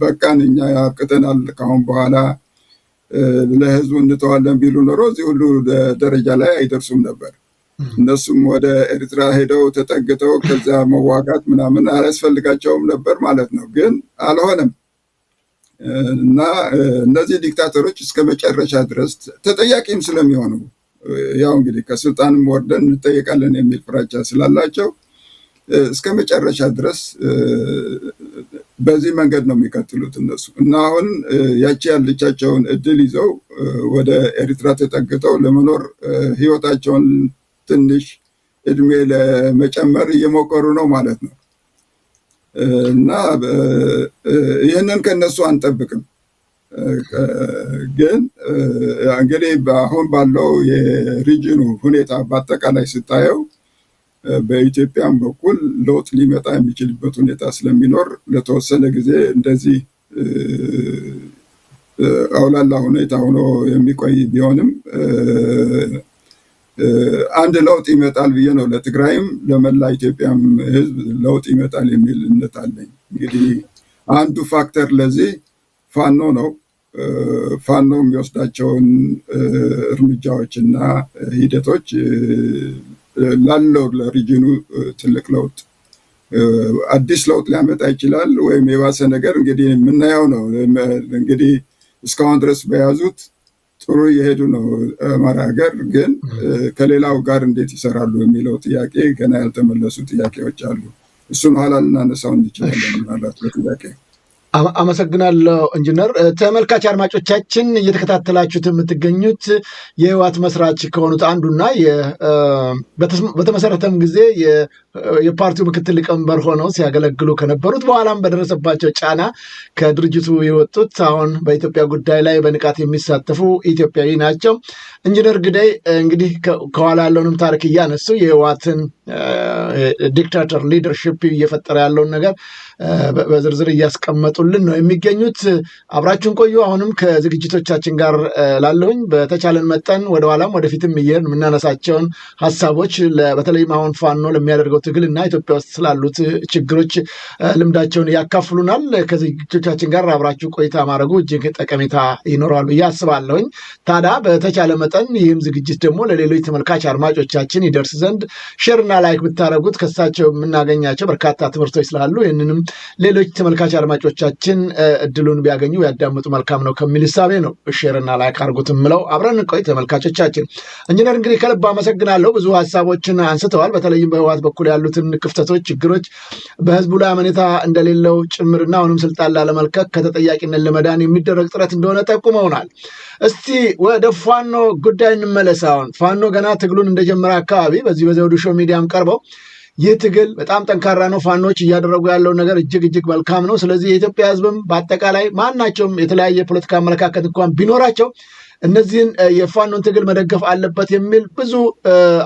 በቃን እኛ ያብቅተናል ካሁን በኋላ ለህዝቡ እንተዋለን ቢሉ ኖሮ እዚህ ሁሉ ደረጃ ላይ አይደርሱም ነበር። እነሱም ወደ ኤርትራ ሄደው ተጠግተው ከዛ መዋጋት ምናምን አያስፈልጋቸውም ነበር ማለት ነው። ግን አልሆነም እና እነዚህ ዲክታተሮች እስከ መጨረሻ ድረስ ተጠያቂም ስለሚሆኑ ያው እንግዲህ ከስልጣንም ወርደን እንጠየቃለን የሚል ፍራቻ ስላላቸው እስከ መጨረሻ ድረስ በዚህ መንገድ ነው የሚቀጥሉት እነሱ እና አሁን ያቺ ያለቻቸውን እድል ይዘው ወደ ኤርትራ ተጠግተው ለመኖር ህይወታቸውን ትንሽ እድሜ ለመጨመር እየሞከሩ ነው ማለት ነው እና ይህንን ከነሱ አንጠብቅም። ግን እንግዲህ አሁን ባለው የሪጅኑ ሁኔታ በአጠቃላይ ስታየው በኢትዮጵያም በኩል ለውጥ ሊመጣ የሚችልበት ሁኔታ ስለሚኖር ለተወሰነ ጊዜ እንደዚህ አውላላ ሁኔታ ሆኖ የሚቆይ ቢሆንም አንድ ለውጥ ይመጣል ብዬ ነው። ለትግራይም ለመላ ኢትዮጵያም ህዝብ ለውጥ ይመጣል የሚል እምነት አለኝ። እንግዲህ አንዱ ፋክተር ለዚህ ፋኖ ነው። ፋኖ የሚወስዳቸውን እርምጃዎችና ሂደቶች ላለው ለሪጅኑ ትልቅ ለውጥ አዲስ ለውጥ ሊያመጣ ይችላል ወይም የባሰ ነገር እንግዲህ የምናየው ነው። እንግዲህ እስካሁን ድረስ በያዙት ጥሩ እየሄዱ ነው። አማራ ሀገር ግን ከሌላው ጋር እንዴት ይሰራሉ የሚለው ጥያቄ ገና ያልተመለሱ ጥያቄዎች አሉ። እሱን ኋላ ልናነሳው እንችላለን ማለት በጥያቄ። አመሰግናለሁ ኢንጂነር። ተመልካች አድማጮቻችን እየተከታተላችሁት የምትገኙት የህወሓት መስራች ከሆኑት አንዱና በተመሰረተም ጊዜ የፓርቲው ምክትል ሊቀመንበር ሆነው ሲያገለግሉ ከነበሩት በኋላም በደረሰባቸው ጫና ከድርጅቱ የወጡት አሁን በኢትዮጵያ ጉዳይ ላይ በንቃት የሚሳተፉ ኢትዮጵያዊ ናቸው። ኢንጂነር ግዳይ እንግዲህ ከኋላ ያለውንም ታሪክ እያነሱ የህወሓትን ዲክታተር ሊደርሺፕ እየፈጠረ ያለውን ነገር በዝርዝር እያስቀመጡልን ነው የሚገኙት። አብራችሁን ቆዩ። አሁንም ከዝግጅቶቻችን ጋር ላለሁኝ በተቻለን መጠን ወደኋላም ወደፊትም እየሄድን የምናነሳቸውን ሀሳቦች በተለይም አሁን ፋኖ ለሚያደርገው ትግል እና ኢትዮጵያ ውስጥ ስላሉት ችግሮች ልምዳቸውን ያካፍሉናል። ከዝግጅቶቻችን ጋር አብራችሁ ቆይታ ማድረጉ እጅግ ጠቀሜታ ይኖረዋል ብዬ አስባለሁኝ። ታዲያ በተቻለ መጠን ይህም ዝግጅት ደግሞ ለሌሎች ተመልካች አድማጮቻችን ይደርስ ዘንድ ሼርና ላይክ ብታደረጉት ከሳቸው የምናገኛቸው በርካታ ትምህርቶች ስላሉ ይህንንም ሌሎች ተመልካች አድማጮቻችን እድሉን ቢያገኙ ያዳምጡ መልካም ነው ከሚል ሳቤ ነው ሼርና ላይክ አድርጉት ምለው። አብረን ቆይ ተመልካቾቻችን። ኢንጂነር እንግዲህ ከልብ አመሰግናለሁ። ብዙ ሀሳቦችን አንስተዋል። በተለይም በህወሓት በኩል ያሉትን ክፍተቶች፣ ችግሮች በህዝቡ ላይ አመኔታ እንደሌለው ጭምርና አሁንም ስልጣን ላለመልቀቅ ከተጠያቂነት ለመዳን የሚደረግ ጥረት እንደሆነ ጠቁመውናል። እስቲ ወደ ፋኖ ጉዳይ እንመለስ። አሁን ፋኖ ገና ትግሉን እንደጀመረ አካባቢ በዚህ በዘውዱ ሾው ሚዲያም ቀርበው ይህ ትግል በጣም ጠንካራ ነው፣ ፋኖች እያደረጉ ያለው ነገር እጅግ መልካም ነው። ስለዚህ የኢትዮጵያ ህዝብም በአጠቃላይ ማናቸውም የተለያየ ፖለቲካ አመለካከት እንኳን ቢኖራቸው እነዚህን የፋኖን ትግል መደገፍ አለበት የሚል ብዙ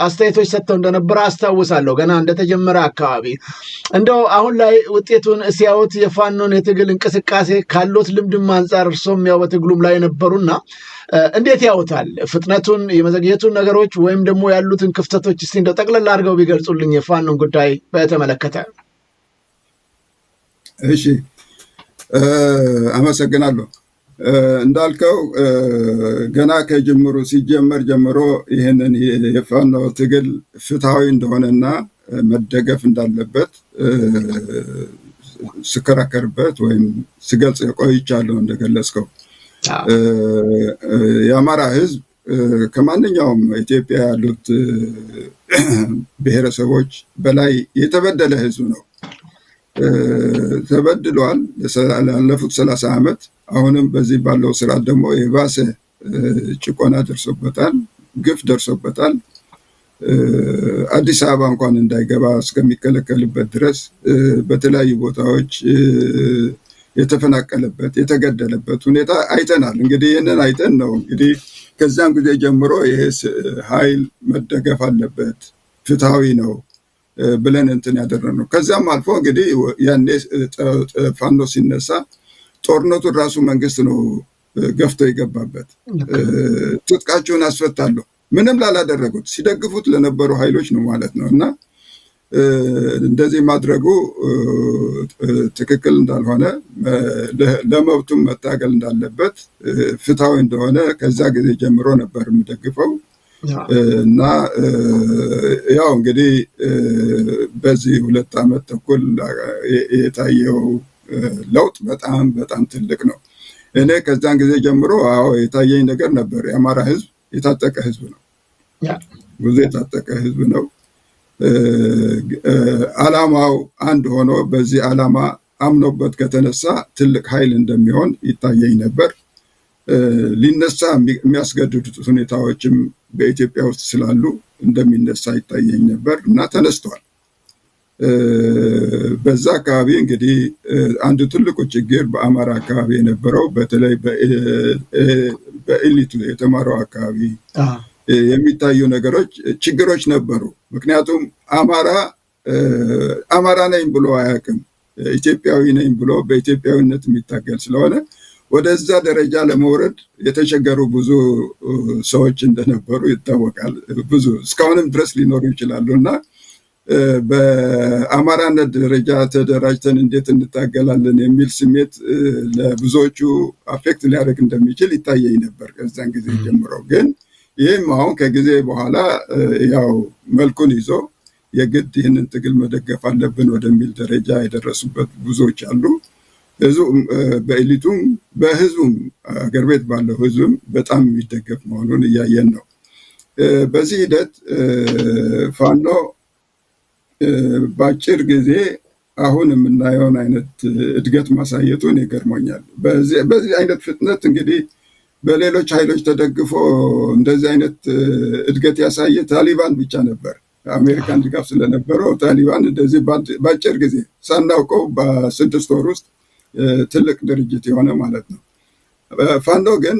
አስተያየቶች ሰጥተው እንደነበረ አስታውሳለሁ። ገና እንደተጀመረ አካባቢ እንደው አሁን ላይ ውጤቱን ሲያዩት የፋኖን የትግል እንቅስቃሴ ካሉት ልምድም አንጻር እርሶም ያው በትግሉም ላይ ነበሩና እንዴት ያውታል? ፍጥነቱን፣ የመዘግየቱን ነገሮች ወይም ደግሞ ያሉትን ክፍተቶች እስቲ እንደው ጠቅለል አድርገው ቢገልጹልኝ የፋኖን ጉዳይ በተመለከተ። እሺ፣ አመሰግናለሁ። እንዳልከው ገና ከጅምሩ ሲጀመር ጀምሮ ይህንን የፋኖ ትግል ፍትሐዊ እንደሆነና መደገፍ እንዳለበት ስከራከርበት ወይም ስገልጽ ቆይቻለሁ። እንደገለጽከው የአማራ ህዝብ ከማንኛውም ኢትዮጵያ ያሉት ብሔረሰቦች በላይ የተበደለ ህዝብ ነው። ተበድሏል ላለፉት 30 ዓመት። አሁንም በዚህ ባለው ስርዓት ደግሞ የባሰ ጭቆና ደርሶበታል፣ ግፍ ደርሶበታል። አዲስ አበባ እንኳን እንዳይገባ እስከሚከለከልበት ድረስ በተለያዩ ቦታዎች የተፈናቀለበት የተገደለበት ሁኔታ አይተናል። እንግዲህ ይህንን አይተን ነው እንግዲህ ከዚያም ጊዜ ጀምሮ ይሄ ኃይል መደገፍ አለበት፣ ፍትሐዊ ነው ብለን እንትን ያደረግነው። ከዚያም አልፎ እንግዲህ ያኔ ፋኖ ሲነሳ ጦርነቱን ራሱ መንግስት ነው ገፍቶ የገባበት። ትጥቃቸውን አስፈታለሁ ምንም ላላደረጉት ሲደግፉት ለነበሩ ኃይሎች ነው ማለት ነው። እና እንደዚህ ማድረጉ ትክክል እንዳልሆነ፣ ለመብቱም መታገል እንዳለበት፣ ፍትሐዊ እንደሆነ ከዛ ጊዜ ጀምሮ ነበር የምደግፈው። እና ያው እንግዲህ በዚህ 2 ዓመት ተኩል የታየው ለውጥ በጣም ትልቅ ነው። እኔ ከዛን ጊዜ ጀምሮ የታየኝ ነገር ነበር። የአማራ ህዝብ የታጠቀ ህዝብ ነው፣ ብዙ የታጠቀ ህዝብ ነው። ዓላማው አንድ ሆኖ በዚህ ዓላማ አምኖበት ከተነሳ ትልቅ ኃይል እንደሚሆን ይታየኝ ነበር። ሊነሳ የሚያስገድዱት ሁኔታዎችም በኢትዮጵያ ውስጥ ስላሉ እንደሚነሳ ይታየኝ ነበር እና ተነስቷል። በዛ አካባቢ እንግዲህ አንዱ ትልቁ ችግር በአማራ አካባቢ የነበረው በተለይ በኤሊቱ የተማረው አካባቢ የሚታዩ ችግሮች ነበሩ። ምክንያቱም አማራ ነኝ ብሎ አያውቅም። ኢትዮጵያዊ ነኝ ብሎ በኢትዮጵያዊነት የሚታገል ስለሆነ ወደዛ ደረጃ ለመውረድ የተቸገሩ ብዙ ሰዎች እንደነበሩ ይታወቃል። ብዙ እስካሁንም ድረስ ሊኖሩ ይችላሉ እና በአማራነት ደረጃ ተደራጅተን እንዴት እንታገላለን የሚል ስሜት ለብዙዎቹ አፌክት ሊያደርግ እንደሚችል ይታየኝ ነበር ከዛን ጊዜ ጀምሮ። ግን ይህም አሁን ከጊዜ በኋላ ያው መልኩን ይዞ የግድ ይህንን ትግል መደገፍ አለብን ወደሚል ደረጃ የደረሱበት ብዙዎች አሉ። በኤሊቱም በህዝቡም አገር ቤት ባለው ህዝብም በጣም የሚደገፍ መሆኑን እያየን ነው። በዚህ ሂደት ፋኖ በአጭር ጊዜ አሁን የምናየውን አይነት እድገት ማሳየቱን ይገርሞኛል። በዚህ አይነት ፍጥነት እንግዲህ በሌሎች ኃይሎች ተደግፎ እንደዚህ አይነት እድገት ያሳየ ታሊባን ብቻ ነበር። አሜሪካን ድጋፍ ስለነበረው ታሊባን እንደዚህ በአጭር ጊዜ ሳናውቀው በ6 ወር ውስጥ ትልቅ ድርጅት የሆነ ማለት ነው። ፋኖ ግን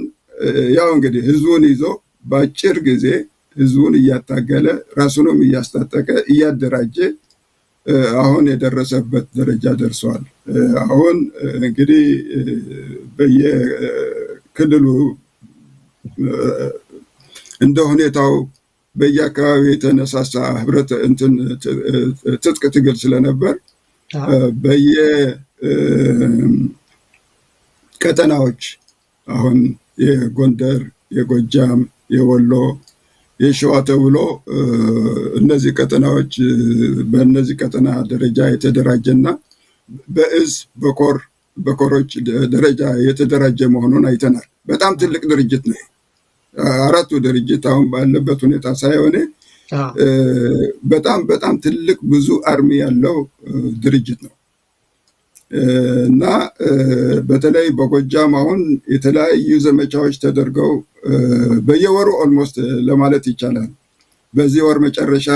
ያው እንግዲህ ህዝቡን ይዞ በአጭር ጊዜ ህዝቡን እያታገለ ራሱንም እያስታጠቀ እያደራጀ አሁን የደረሰበት ደረጃ ደርሷል። አሁን እንግዲህ በየክልሉ እንደ ሁኔታው በየአካባቢው የተነሳሳ ህብረት ትጥቅ ትግል ስለነበር በየቀጠናዎች አሁን የጎንደር፣ የጎጃም፣ የወሎ የሸዋ ተብሎ እነዚህ ቀጠናዎች በእነዚህ ቀጠና ደረጃ የተደራጀና በእዝ በኮሮች ደረጃ የተደራጀ መሆኑን አይተናል። በጣም ትልቅ ድርጅት ነው። አራቱ ድርጅት አሁን ባለበት ሁኔታ ሳይሆን በጣም በጣም ትልቅ ብዙ አርሚ ያለው ድርጅት ነው እና በተለይ በጎጃም አሁን የተለያዩ ዘመቻዎች ተደርገው በየወሩ ኦልሞስት ለማለት ይቻላል በዚህ ወር መጨረሻ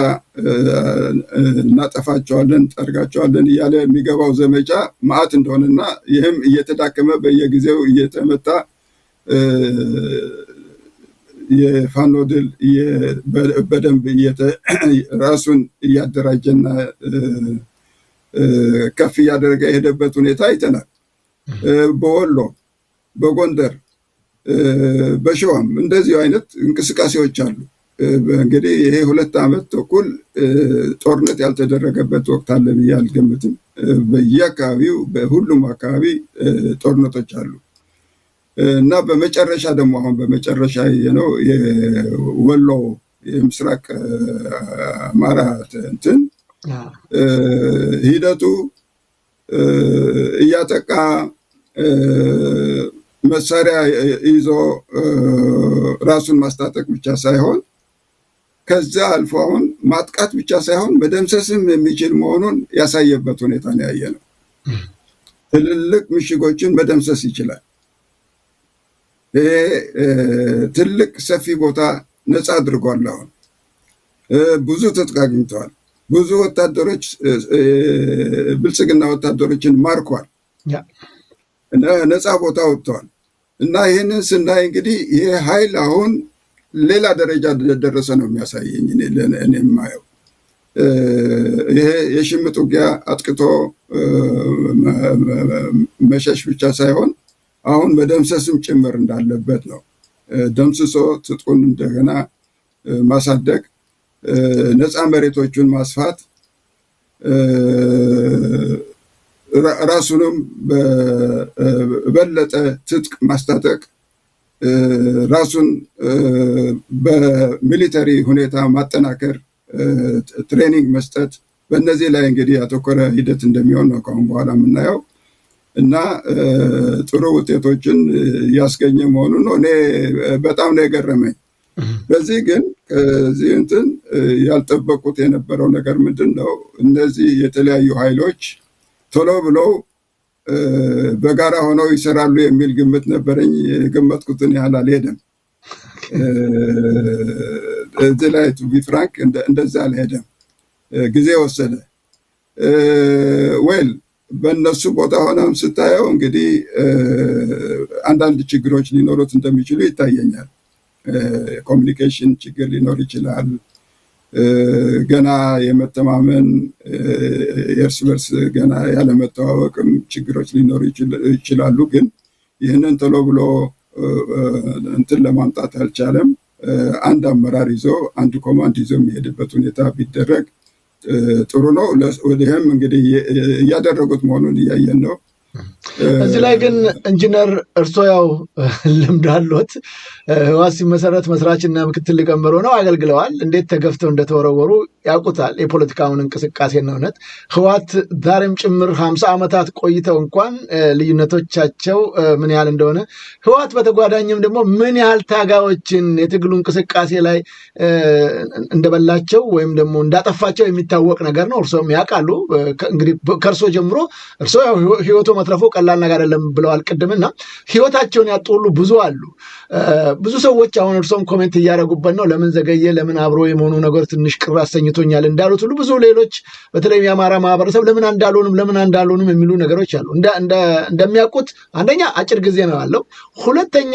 እናጠፋቸዋለን ጠርጋቸዋለን እያለ የሚገባው ዘመቻ ማዕት እንደሆነና ይህም እየተዳከመ በየጊዜው እየተመታ የፋኖ ድል በደንብ ራሱን እያደራጀና ከፍ እያደረገ የሄደበት ሁኔታ አይተናል። በወሎ፣ በጎንደር፣ በሸዋም እንደዚሁ አይነት እንቅስቃሴዎች አሉ። እንግዲህ ይሄ 2 ዓመት ተኩል ጦርነት ያልተደረገበት ወቅት አለ ብዬ አልገምትም። በየአካባቢው በሁሉም አካባቢ ጦርነቶች አሉ እና በመጨረሻ ደግሞ አሁን በመጨረሻ ነው የወሎ የምስራቅ አማራ እንትን ሂደቱ እያጠቃ መሳሪያ ይዞ ራሱን ማስታጠቅ ብቻ ሳይሆን ከዛ አልፎ አሁን ማጥቃት ብቻ ሳይሆን መደምሰስም የሚችል መሆኑን ያሳየበት ሁኔታ ነው ያየነው። ትልልቅ ምሽጎችን መደምሰስ ይችላል። ይሄ ትልቅ ሰፊ ቦታ ነፃ አድርጓል። አሁን ብዙ ትጥቅ አግኝተዋል። ብዙ ወታደሮች ብልጽግና ወታደሮችን ማርኳል። ነፃ ቦታ ወጥተዋል እና ይህንን ስናይ እንግዲህ ይሄ ኃይል አሁን ሌላ ደረጃ ደረሰ ነው የሚያሳየኝ እኔ የማየው። ይሄ የሽምጥ ውጊያ አጥቅቶ መሸሽ ብቻ ሳይሆን አሁን መደምሰስም ጭምር እንዳለበት ነው። ደምስሶ ትጥቁን እንደገና ማሳደግ፣ ነፃ መሬቶቹን ማስፋት፣ ራሱንም በበለጠ ትጥቅ ማስታጠቅ፣ ራሱን በሚሊተሪ ሁኔታ ማጠናከር፣ ትሬኒንግ መስጠት፣ በእነዚህ ላይ እንግዲህ ያተኮረ ሂደት እንደሚሆን ነው ከአሁን በኋላ የምናየው እና ጥሩ ውጤቶችን ያስገኘ መሆኑ ነው። እኔ በጣም ነው የገረመኝ። በዚህ ግን ከዚህ እንትን ያልጠበቁት የነበረው ነገር ምንድን ነው? እነዚህ የተለያዩ ኃይሎች ቶሎ ብለው በጋራ ሆነው ይሰራሉ የሚል ግምት ነበረኝ። የገመትኩትን ያህል አልሄደም። እዚህ ላይ ቱ ቢ ፍራንክ እንደዛ አልሄደም። ጊዜ ወሰደ። ዌል በእነሱ ቦታ ሆነም ስታየው እንግዲህ አንዳንድ ችግሮች ሊኖሩት እንደሚችሉ ይታየኛል። የኮሚኒኬሽን ችግር ሊኖር ይችላል። ገና የመተማመን የእርስ በርስ ገና ያለመተዋወቅም ችግሮች ሊኖሩ ይችላሉ። ግን ይህንን ቶሎ ብሎ እንትን ለማምጣት አልቻለም። አንድ አመራር ይዞ አንድ ኮማንድ ይዞ የሚሄድበት ሁኔታ ቢደረግ ጥሩ ነው። ወዲህም እንግዲህ እያደረጉት መሆኑን እያየን ነው። እዚህ ላይ ግን ኢንጂነር እርስዎ ያው ልምድ አሎት። ህወሓት ሲመሰረት መስራችና ምክትል ሊቀመንበር ሆነው አገልግለዋል። እንዴት ተገፍተው እንደተወረወሩ ያውቁታል የፖለቲካውን እንቅስቃሴና እውነት። ህወሓት ዛሬም ጭምር 50 ዓመታት ቆይተው እንኳን ልዩነቶቻቸው ምን ያህል እንደሆነ ህወሓት በተጓዳኝም ደግሞ ምን ያህል ታጋዮችን የትግሉ እንቅስቃሴ ላይ እንደበላቸው ወይም ደግሞ እንዳጠፋቸው የሚታወቅ ነገር ነው። እርስዎም ያውቃሉ። እንግዲህ ከእርስዎ ጀምሮ እርስዎ ያው ህይወቶ መትረፉ ቀላል ነገር አይደለም ብለዋል ቅድምና ህይወታቸውን ያጡ ሁሉ ብዙ አሉ። ብዙ ሰዎች አሁን እርሶም ኮሜንት እያደረጉበት ነው። ለምን ዘገየ፣ ለምን አብሮ የመሆኑ ነገር ትንሽ ቅር አሰኝቶኛል እንዳሉት ሁሉ ብዙ ሌሎች በተለይ የአማራ ማህበረሰብ ለምን አንዳልሆንም የሚሉ ነገሮች አሉ። እንደሚያውቁት አንደኛ አጭር ጊዜ ነው ያለው፣ ሁለተኛ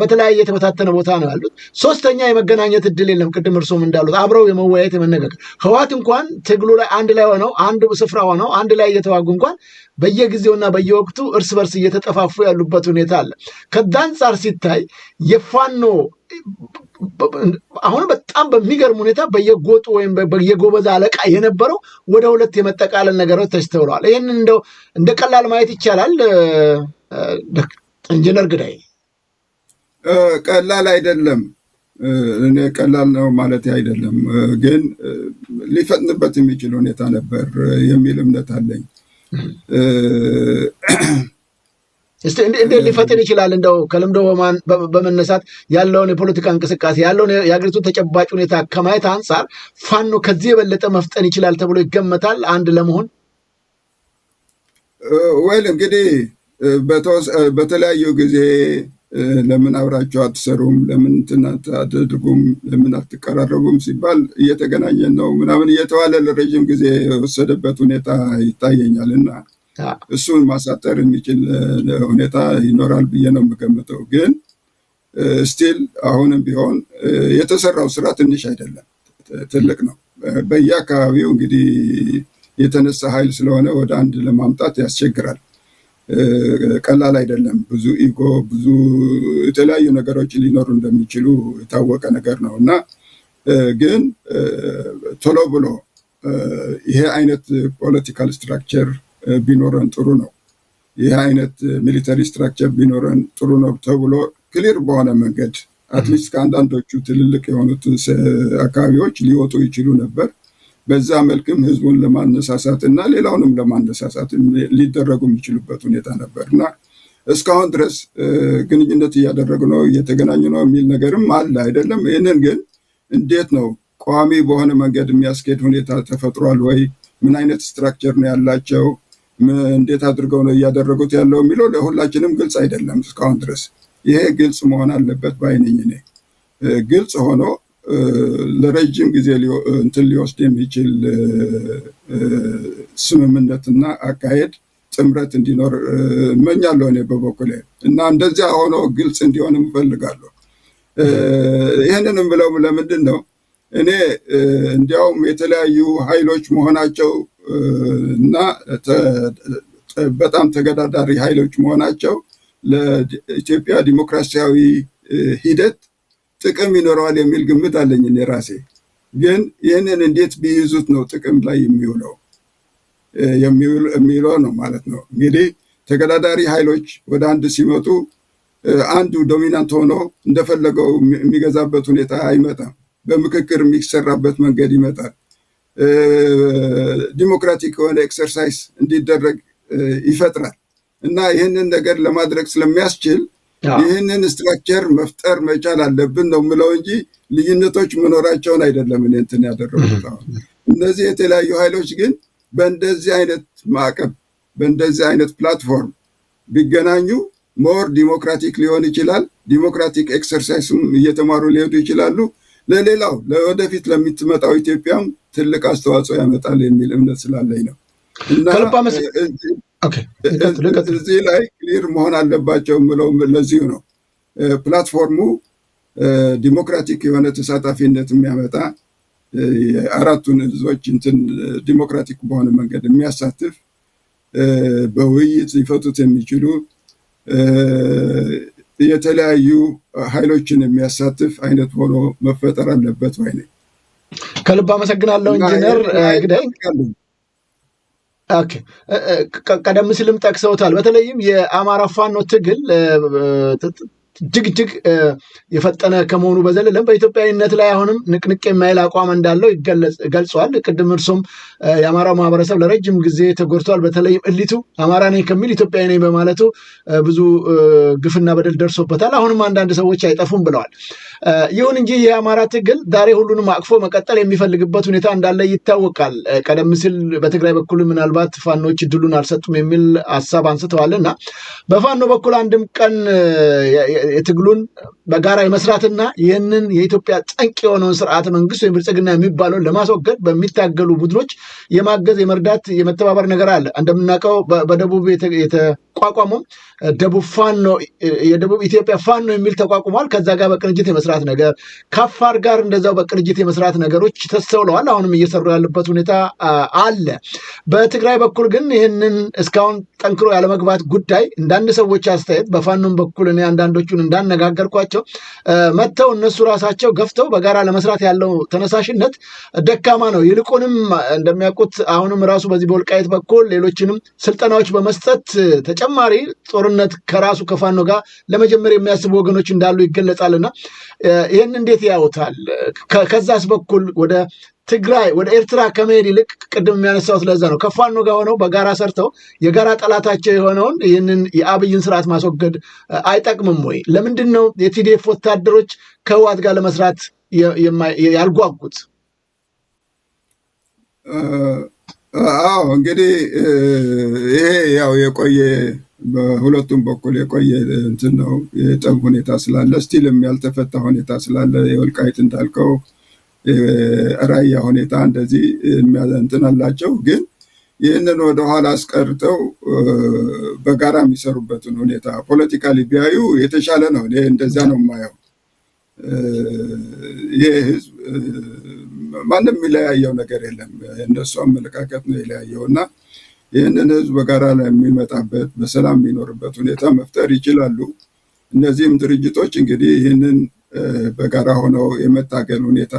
በተለያየ የተበታተነ ቦታ ነው ያሉት፣ ሶስተኛ የመገናኘት እድል የለም። ቅድም እርሶም እንዳሉት አብረው የመወያየት የመነጋገር ህወሓት እንኳን ትግሉ ላይ አንድ ላይ ሆነው አንድ ስፍራ ሆነው አንድ ላይ እየተዋጉ እንኳን በየጊዜውና በየወቅቱ እርስ በርስ እየተጠፋፉ ያሉበት ሁኔታ አለ። ከዛ አንጻር ሲታይ የፋኖ አሁን በጣም በሚገርም ሁኔታ በየጎጡ ወይም በየጎበዛ አለቃ የነበረው ወደ ሁለት የመጠቃለል ነገሮች ተስተውለዋል። ይህንን እንደው እንደ ቀላል ማየት ይቻላል። ኢንጂነር ግዳይ ቀላል አይደለም። እኔ ቀላል ነው ማለት አይደለም፣ ግን ሊፈጥንበት የሚችል ሁኔታ ነበር የሚል እምነት አለኝ። እስቲ እንዴት ሊፈጥን ይችላል? እንደው ከልምዶ በመነሳት ያለውን የፖለቲካ እንቅስቃሴ ያለውን የሀገሪቱን ተጨባጭ ሁኔታ ከማየት አንጻር ፋኖ ከዚህ የበለጠ መፍጠን ይችላል ተብሎ ይገመታል አንድ ለመሆን? ወይል እንግዲህ በተለያዩ ጊዜ ለምን አብራችሁ አትሰሩም፣ ለምን እንትን አትድርጉም፣ ለምን አትቀራረቡም ሲባል እየተገናኘን ነው ምናምን እየተባለ ለረዥም ጊዜ የወሰደበት ሁኔታ ይታየኛል እና እሱን ማሳጠር የሚችል ሁኔታ ይኖራል ብዬ ነው የምገምተው። ግን ስቲል አሁንም ቢሆን የተሰራው ስራ ትንሽ አይደለም፣ ትልቅ ነው። በየአካባቢው እንግዲህ የተነሳ ኃይል ስለሆነ ወደ አንድ ለማምጣት ያስቸግራል። ቀላል አይደለም። ብዙ ኢጎ፣ ብዙ የተለያዩ ነገሮች ሊኖሩ እንደሚችሉ የታወቀ ነገር ነው እና ግን ቶሎ ብሎ ይሄ አይነት ፖለቲካል ስትራክቸር ቢኖረን ጥሩ ነው፣ ይህ አይነት ሚሊተሪ ስትራክቸር ቢኖረን ጥሩ ነው ተብሎ ክሊር በሆነ መንገድ አትሊስት ከአንዳንዶቹ ትልልቅ የሆኑት አካባቢዎች ሊወጡ ይችሉ ነበር። በዛ መልክም ህዝቡን ለማነሳሳት እና ሌላውንም ለማነሳሳት ሊደረጉ የሚችሉበት ሁኔታ ነበር እና እስካሁን ድረስ ግንኙነት እያደረጉ ነው፣ እየተገናኙ ነው የሚል ነገርም አለ አይደለም። ይህንን ግን እንዴት ነው ቋሚ በሆነ መንገድ የሚያስኬድ ሁኔታ ተፈጥሯል ወይ? ምን አይነት ስትራክቸር ነው ያላቸው? እንዴት አድርገው ነው እያደረጉት ያለው የሚለው ለሁላችንም ግልጽ አይደለም እስካሁን ድረስ። ይሄ ግልጽ መሆን አለበት ባይነኝ እኔ። ግልጽ ሆኖ ለረጅም ጊዜ እንትን ሊወስድ የሚችል ስምምነትና አካሄድ ጥምረት እንዲኖር እመኛለሁ እኔ በበኩሌ እና እንደዚያ ሆኖ ግልጽ እንዲሆን እፈልጋለሁ። ይህንንም ብለው ለምንድን ነው እኔ እንዲያውም የተለያዩ ኃይሎች መሆናቸው እና በጣም ተገዳዳሪ ኃይሎች መሆናቸው ለኢትዮጵያ ዲሞክራሲያዊ ሂደት ጥቅም ይኖረዋል የሚል ግምት አለኝ እኔ ራሴ። ግን ይህንን እንዴት ቢይዙት ነው ጥቅም ላይ የሚውለው ነው ማለት ነው። እንግዲህ ተገዳዳሪ ኃይሎች ወደ አንድ ሲመጡ አንዱ ዶሚናንት ሆኖ እንደፈለገው የሚገዛበት ሁኔታ አይመጣም። በምክክር የሚሰራበት መንገድ ይመጣል። ዲሞክራቲክ የሆነ ኤክሰርሳይዝ እንዲደረግ ይፈጥራል እና ይህንን ነገር ለማድረግ ስለሚያስችል ይህንን ስትራክቸር መፍጠር መቻል አለብን ነው የምለው እንጂ ልዩነቶች መኖራቸውን አይደለም እኔ እንትን ያደረጉት። እነዚህ የተለያዩ ኃይሎች ግን በእንደዚህ አይነት ማዕቀብ፣ በእንደዚህ አይነት ፕላትፎርም ቢገናኙ ሞር ዲሞክራቲክ ሊሆን ይችላል። ዲሞክራቲክ ኤክሰርሳይዝም እየተማሩ ሊሄዱ ይችላሉ። ለሌላው ለወደፊት ለምትመጣው ኢትዮጵያም ትልቅ አስተዋጽኦ ያመጣል የሚል እምነት ስላለኝ ነው እና እዚህ ላይ ክሊር መሆን አለባቸው የምለው ለዚሁ ነው። ፕላትፎርሙ ዲሞክራቲክ የሆነ ተሳታፊነት የሚያመጣ የአራቱን ህዝቦች እንትን ዲሞክራቲክ በሆነ መንገድ የሚያሳትፍ በውይይት ሊፈቱት የሚችሉ የተለያዩ ኃይሎችን የሚያሳትፍ አይነት ሆኖ መፈጠር አለበት ወይ ነኝ። ከልብ አመሰግናለሁ ኢንጂነር ግዳይ። ቀደም ሲልም ጠቅሰውታል። በተለይም የአማራ ፋኖ ትግል እጅግ የፈጠነ ከመሆኑ በዘለለም በኢትዮጵያዊነት ላይ አሁንም ንቅንቅ የማይል አቋም እንዳለው ገልጿል። ቅድም እርሱም የአማራው ማህበረሰብ ለረጅም ጊዜ ተጎድቷል። በተለይም እሊቱ አማራ ነኝ ከሚል ኢትዮጵያዊ ነኝ በማለቱ ብዙ ግፍና በደል ደርሶበታል። አሁንም አንዳንድ ሰዎች አይጠፉም ብለዋል። ይሁን እንጂ የአማራ ትግል ዛሬ ሁሉንም አቅፎ መቀጠል የሚፈልግበት ሁኔታ እንዳለ ይታወቃል። ቀደም ሲል በትግራይ በኩል ምናልባት ፋኖች እድሉን አልሰጡም የሚል ሀሳብ አንስተዋል እና በፋኖ በኩል አንድም ቀን የትግሉን በጋራ የመስራትና ይህንን የኢትዮጵያ ጠንቅ የሆነውን ስርዓተ መንግስት ወይም ብልጽግና የሚባለውን ለማስወገድ በሚታገሉ ቡድኖች የማገዝ የመርዳት የመተባበር ነገር አለ። እንደምናውቀው በደቡብ የተቋቋመው ደቡብ ፋኖ የደቡብ ኢትዮጵያ ፋኖ የሚል ተቋቁሟል። ከዛ ጋር በቅንጅት የመስራት ነገር ከአፋር ጋር እንደዛው በቅንጅት የመስራት ነገሮች ተስተውለዋል። አሁንም እየሰሩ ያለበት ሁኔታ አለ። በትግራይ በኩል ግን ይህንን እስካሁን ጠንክሮ ያለመግባት ጉዳይ እንዳንድ ሰዎች አስተያየት በፋኖም በኩል እኔ አንዳንዶቹን እንዳነጋገርኳቸው መጥተው እነሱ ራሳቸው ገፍተው በጋራ ለመስራት ያለው ተነሳሽነት ደካማ ነው። ይልቁንም እንደሚያውቁት አሁንም ራሱ በዚህ በወልቃይት በኩል ሌሎችንም ስልጠናዎች በመስጠት ተጨማሪ ጦርነት ከራሱ ከፋኖ ጋር ለመጀመር የሚያስቡ ወገኖች እንዳሉ ይገለጻልና ይህን እንዴት ያዩታል? ከዛስ በኩል ወደ ትግራይ ወደ ኤርትራ ከመሄድ ይልቅ ቅድም የሚያነሳው ለዛ ነው ከፋኖ ጋር ሆነው በጋራ ሰርተው የጋራ ጠላታቸው የሆነውን ይህንን የአብይን ስርዓት ማስወገድ አይጠቅምም ወይ? ለምንድን ነው የቲዲኤፍ ወታደሮች ከህወሓት ጋር ለመስራት ያልጓጉት? አዎ እንግዲህ ይሄ ያው የቆየ በሁለቱም በኩል የቆየ እንትን ነው። የጠብ ሁኔታ ስላለ ስቲልም ያልተፈታ ሁኔታ ስላለ የወልቃይት እንዳልከው ራያ ሁኔታ እንደዚህ እንትን አላቸው። ግን ይህንን ወደኋላ አስቀርተው በጋራ የሚሰሩበትን ሁኔታ ፖለቲካሊ ቢያዩ የተሻለ ነው። እንደዚያ ነው የማየው። ይህ ህዝብ ማንም የሚለያየው ነገር የለም። እንደሱ አመለካከት ነው የለያየው እና ይህንን ህዝብ በጋራ ላይ የሚመጣበት በሰላም የሚኖርበት ሁኔታ መፍጠር ይችላሉ። እነዚህም ድርጅቶች እንግዲህ ይህንን በጋራ ሆነው የመታገል ሁኔታ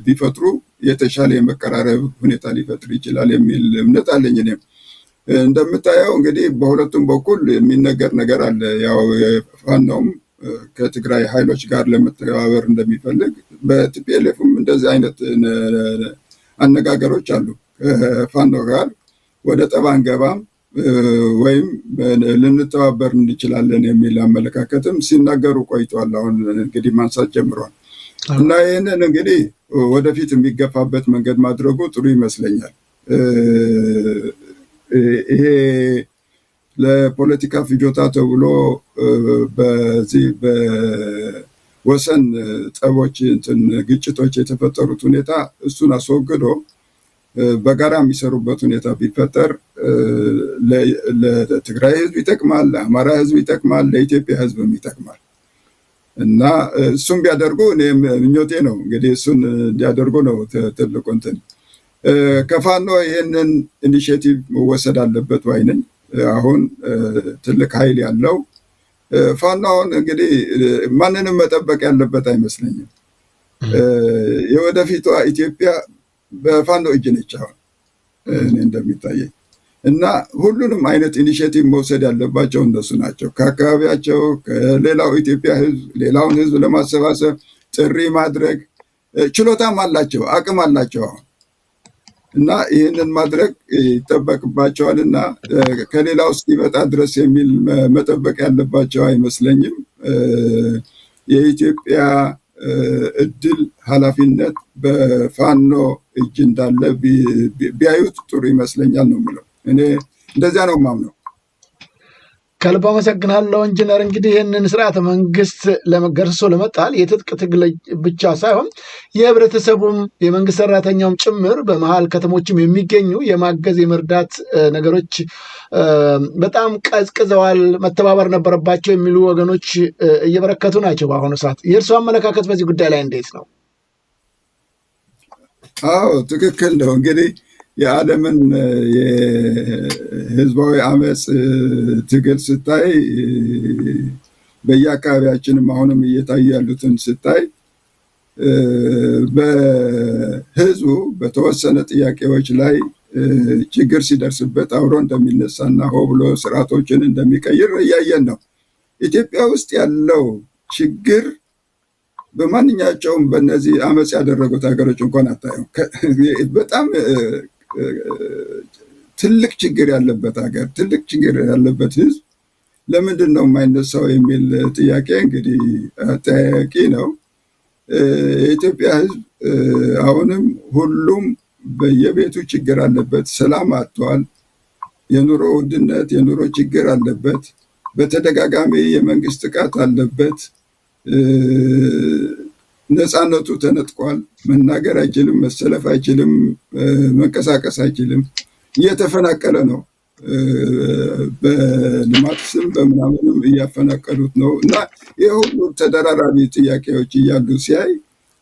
ቢፈጥሩ የተሻለ የመቀራረብ ሁኔታ ሊፈጥር ይችላል የሚል እምነት አለኝ። እኔም እንደምታየው እንግዲህ በሁለቱም በኩል የሚነገር ነገር አለ። ያው ፋኖም ከትግራይ ኃይሎች ጋር ለመተባበር እንደሚፈልግ በቲፒኤልኤፍም እንደዚህ አይነት አነጋገሮች አሉ። ከፋኖ ጋር ወደ ጠብ አንገባም ወይም ልንተባበር እንችላለን የሚል አመለካከትም ሲናገሩ ቆይተዋል። አሁን እንግዲህ ማንሳት ጀምሯል እና ይህንን እንግዲህ ወደፊት የሚገፋበት መንገድ ማድረጉ ጥሩ ይመስለኛል። ይሄ ለፖለቲካ ፍጆታ ተብሎ በዚህ በወሰን ጠቦች ግጭቶች የተፈጠሩት ሁኔታ እሱን አስወግዶ በጋራ የሚሰሩበት ሁኔታ ቢፈጠር ለትግራይ ህዝብ ይጠቅማል፣ ለአማራ ህዝብ ይጠቅማል፣ ለኢትዮጵያ ህዝብም ይጠቅማል እና እሱም ቢያደርጉ እኔ ምኞቴ ነው። እንግዲህ እሱን እንዲያደርጉ ነው ትልቁ እንትን። ከፋኖ ይህንን ኢኒሽቲቭ መወሰድ አለበት ባይ ነኝ። አሁን ትልቅ ኃይል ያለው ፋኖ አሁን እንግዲህ ማንንም መጠበቅ ያለበት አይመስለኝም። የወደፊቷ ኢትዮጵያ በፋኖ እጅ ነች አሁን እኔ እንደሚታየኝ እና ሁሉንም አይነት ኢኒሽቲቭ መውሰድ ያለባቸው እነሱ ናቸው። ከአካባቢያቸው ከሌላው ኢትዮጵያ ህዝብ ሌላውን ህዝብ ለማሰባሰብ ጥሪ ማድረግ ችሎታም አላቸው፣ አቅም አላቸው አሁን እና ይህንን ማድረግ ይጠበቅባቸዋል እና ከሌላው እስኪመጣ ድረስ የሚል መጠበቅ ያለባቸው አይመስለኝም። የኢትዮጵያ እድል ኃላፊነት በፋኖ እጅ እንዳለ ቢያዩት ጥሩ ይመስለኛል ነው የምለው። እኔ እንደዚያ ነው የማምነው። ከልብ አመሰግናለሁ ኢንጂነር። እንግዲህ ይህንን ስርዓተ መንግስት ለመገርሰሶ ለመጣል የትጥቅ ትግል ብቻ ሳይሆን የህብረተሰቡም የመንግስት ሰራተኛውም ጭምር በመሀል ከተሞችም የሚገኙ የማገዝ የመርዳት ነገሮች በጣም ቀዝቅዘዋል፣ መተባበር ነበረባቸው የሚሉ ወገኖች እየበረከቱ ናቸው በአሁኑ ሰዓት። የእርስዎ አመለካከት በዚህ ጉዳይ ላይ እንዴት ነው? አዎ ትክክል ነው። እንግዲህ የዓለምን የህዝባዊ አመፅ ትግል ስታይ በየአካባቢያችንም አሁንም እየታዩ ያሉትን ስታይ በህዝቡ በተወሰነ ጥያቄዎች ላይ ችግር ሲደርስበት አብሮ እንደሚነሳና ሆ ብሎ ስርዓቶችን እንደሚቀይር እያየን ነው። ኢትዮጵያ ውስጥ ያለው ችግር በማንኛቸውም በእነዚህ አመፅ ያደረጉት ሀገሮች እንኳን አታየው። በጣም ትልቅ ችግር ያለበት ሀገር፣ ትልቅ ችግር ያለበት ህዝብ ለምንድን ነው የማይነሳው የሚል ጥያቄ እንግዲህ አጠያቂ ነው። የኢትዮጵያ ህዝብ አሁንም ሁሉም በየቤቱ ችግር አለበት፣ ሰላም አጥቷል፣ የኑሮ ውድነት የኑሮ ችግር አለበት፣ በተደጋጋሚ የመንግስት ጥቃት አለበት፣ ነፃነቱ ተነጥቋል፣ መናገር አይችልም፣ መሰለፍ አይችልም፣ መንቀሳቀስ አይችልም፣ እየተፈናቀለ ነው። በልማት ስም በምናምንም እያፈናቀሉት ነው እና ይህ ሁሉ ተደራራቢ ጥያቄዎች እያሉ ሲያይ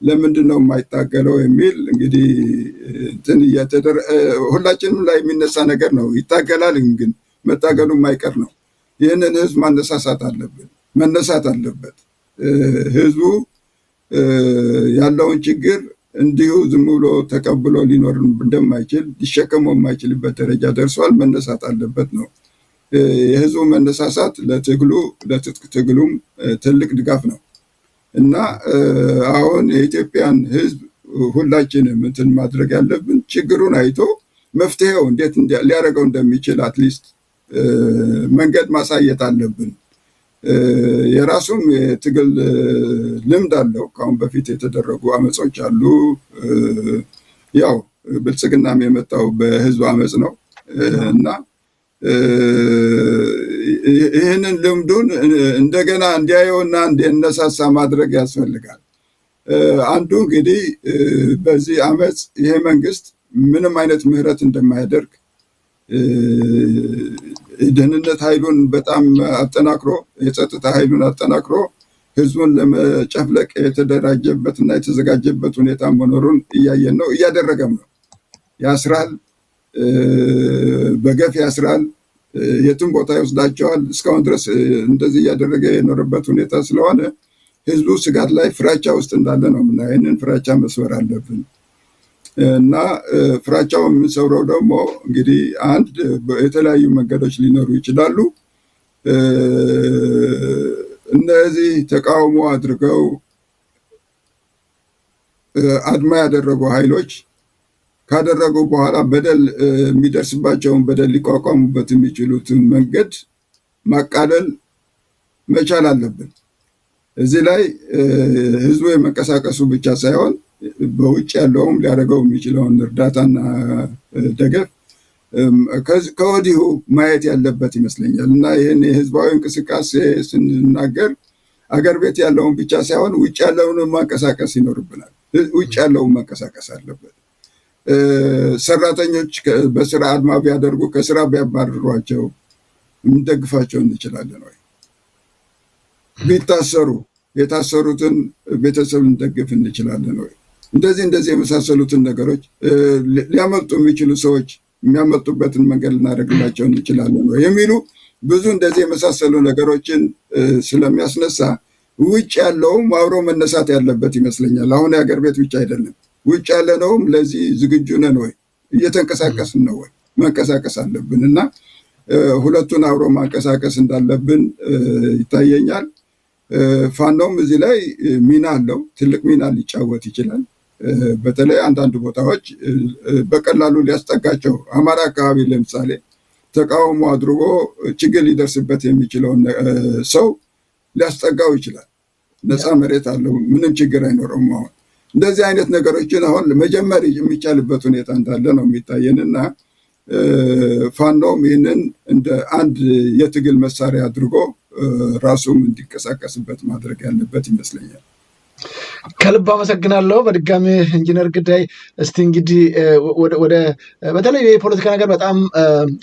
ለምንድን ነው የማይታገለው የሚል እንግዲህ ሁላችንም ላይ የሚነሳ ነገር ነው። ይታገላል፣ ግን መታገሉ የማይቀር ነው። ይህንን ህዝብ ማነሳሳት አለብን፣ መነሳት አለበት። ህዝቡ ያለውን ችግር እንዲሁ ዝም ብሎ ተቀብሎ ሊኖር እንደማይችል ሊሸከመው የማይችልበት ደረጃ ደርሷል። መነሳት አለበት ነው የህዝቡ መነሳሳት ለትጥቅ ትግሉም ትልቅ ድጋፍ ነው እና አሁን የኢትዮጵያን ህዝብ ሁላችንም እንትን ማድረግ ያለብን ችግሩን አይቶ መፍትሄው እንዴት ሊያደርገው እንደሚችል አትሊስት መንገድ ማሳየት አለብን። የራሱም የትግል ልምድ አለው። ከአሁን በፊት የተደረጉ አመጾች አሉ። ያው ብልጽግናም የመጣው በህዝብ አመፅ ነው እና ይህንን ልምዱን እንደገና እንዲያየውና እንዲነሳሳ ማድረግ ያስፈልጋል። አንዱ እንግዲህ በዚህ አመፅ ይሄ መንግስት ምንም አይነት ምህረት እንደማያደርግ የደህንነት ኃይሉን በጣም አጠናክሮ የጸጥታ ኃይሉን አጠናክሮ ህዝቡን ለመጨፍለቅ የተደራጀበትና የተዘጋጀበት ሁኔታ መኖሩን እያየን ነው፣ እያደረገም ነው። ያስራል፣ በገፍ ያስራል፣ የትም ቦታ ይወስዳቸዋል። እስካሁን ድረስ እንደዚህ እያደረገ የኖረበት ሁኔታ ስለሆነ ህዝቡ ስጋት ላይ ፍራቻ ውስጥ እንዳለ ነው እና ይህንን ፍራቻ መስበር አለብን እና ፍራቻው የምንሰብረው ደግሞ እንግዲህ አንድ የተለያዩ መንገዶች ሊኖሩ ይችላሉ። እነዚህ ተቃውሞ አድርገው አድማ ያደረጉ ኃይሎች ካደረጉ በኋላ በደል የሚደርስባቸውን በደል ሊቋቋሙበት የሚችሉትን መንገድ ማቃለል መቻል አለብን። እዚህ ላይ ህዝቡ የመንቀሳቀሱ ብቻ ሳይሆን በውጭ ያለውም ሊያደርገው የሚችለውን እርዳታና ደገፍ ከወዲሁ ማየት ያለበት ይመስለኛል እና ይህን የህዝባዊ እንቅስቃሴ ስንናገር አገር ቤት ያለውን ብቻ ሳይሆን ውጭ ያለውን ማንቀሳቀስ ይኖርብናል። ውጭ ያለውን ማንቀሳቀስ አለበት። ሰራተኞች በስራ አድማ ቢያደርጉ ከስራ ቢያባርሯቸው እንደግፋቸው እንችላለን ወይ? ቢታሰሩ የታሰሩትን ቤተሰብ እንደግፍ እንችላለን ወይ? እንደዚህ የመሳሰሉትን ነገሮች ሊያመልጡ የሚችሉ ሰዎች የሚያመልጡበትን መንገድ ልናደርግላቸው እንችላለን ወይ የሚሉ ብዙ እንደዚህ የመሳሰሉ ነገሮችን ስለሚያስነሳ ውጭ ያለውም አብሮ መነሳት ያለበት ይመስለኛል። አሁን የሀገር ቤት ብቻ አይደለም፣ ውጭ ያለነውም ለዚህ ዝግጁ ነን ወይ? እየተንቀሳቀስን ነው ወይ? መንቀሳቀስ አለብን እና ሁለቱን አብሮ ማንቀሳቀስ እንዳለብን ይታየኛል። ፋኖም እዚህ ላይ ሚና አለው፣ ትልቅ ሚና ሊጫወት ይችላል። በተለይ አንዳንድ ቦታዎች በቀላሉ ሊያስጠጋቸው፣ አማራ አካባቢ ለምሳሌ ተቃውሞ አድርጎ ችግር ሊደርስበት የሚችለውን ሰው ሊያስጠጋው ይችላል። ነፃ መሬት አለው፣ ምንም ችግር አይኖረውም። አሁን እንደዚህ አይነት ነገሮችን አሁን መጀመር የሚቻልበት ሁኔታ እንዳለ ነው የሚታየንና ፋኖም ይህንን እንደ አንድ የትግል መሳሪያ አድርጎ ራሱም እንዲንቀሳቀስበት ማድረግ ያለበት ይመስለኛል። ከልብ አመሰግናለሁ በድጋሚ ኢንጂነር ግዳይ። እስቲ እንግዲህ ወደ በተለይ የፖለቲካ ነገር በጣም